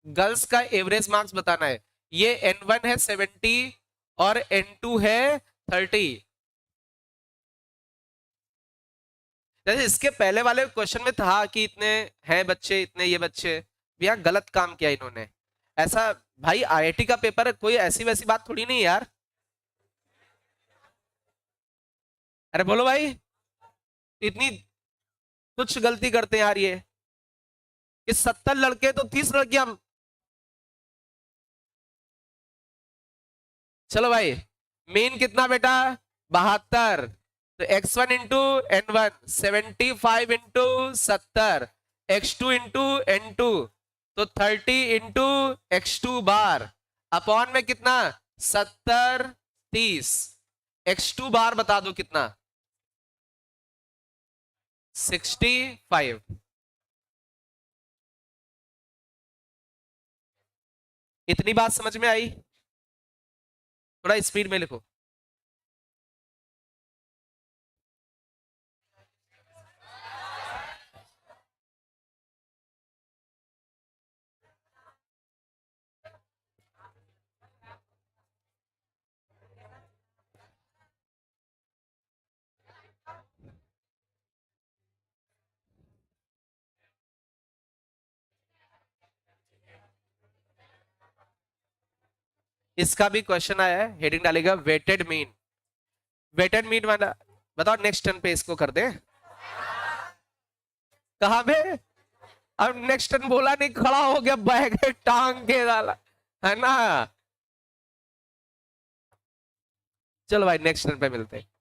गर्ल्स का एवरेज मार्क्स बताना है। ये N1 है 70 और N2 है 30। जैसे इसके पहले वाले क्वेश्चन में था कि इतने हैं बच्चे, इतने ये बच्चे, भैया गलत काम किया इन्होंने। ऐसा भाई आईआईटी का पेपर है, कोई ऐसी वैसी बात थोड़ी नहीं यार। अरे बोलो भाई, इतनी कुछ गलती करते हैं यार ये, कि 70 लड़के तो 30 लड़कियां। चलो भाई, मीन कितना बेटा, 72। तो x1 into N1, 75 into 70, x2 into N2, तो 30 इंटू x2 बार, अपॉन में कितना, 70 30। x2 बार बता दो कितना, 65। इतनी बात समझ में आई, थोड़ा स्पीड में लिखो। इसका भी क्वेश्चन आया है, हेडिंग डालेगा वेटेड मीन। वेटेड मीन वाला बताओ, नेक्स्ट टर्न पे इसको कर दे। कहां पे, अब नेक्स्ट टर्न बोला नहीं, खड़ा हो गया, बैग टांग के डाला, है ना। चलो भाई नेक्स्ट टर्न पे मिलते हैं।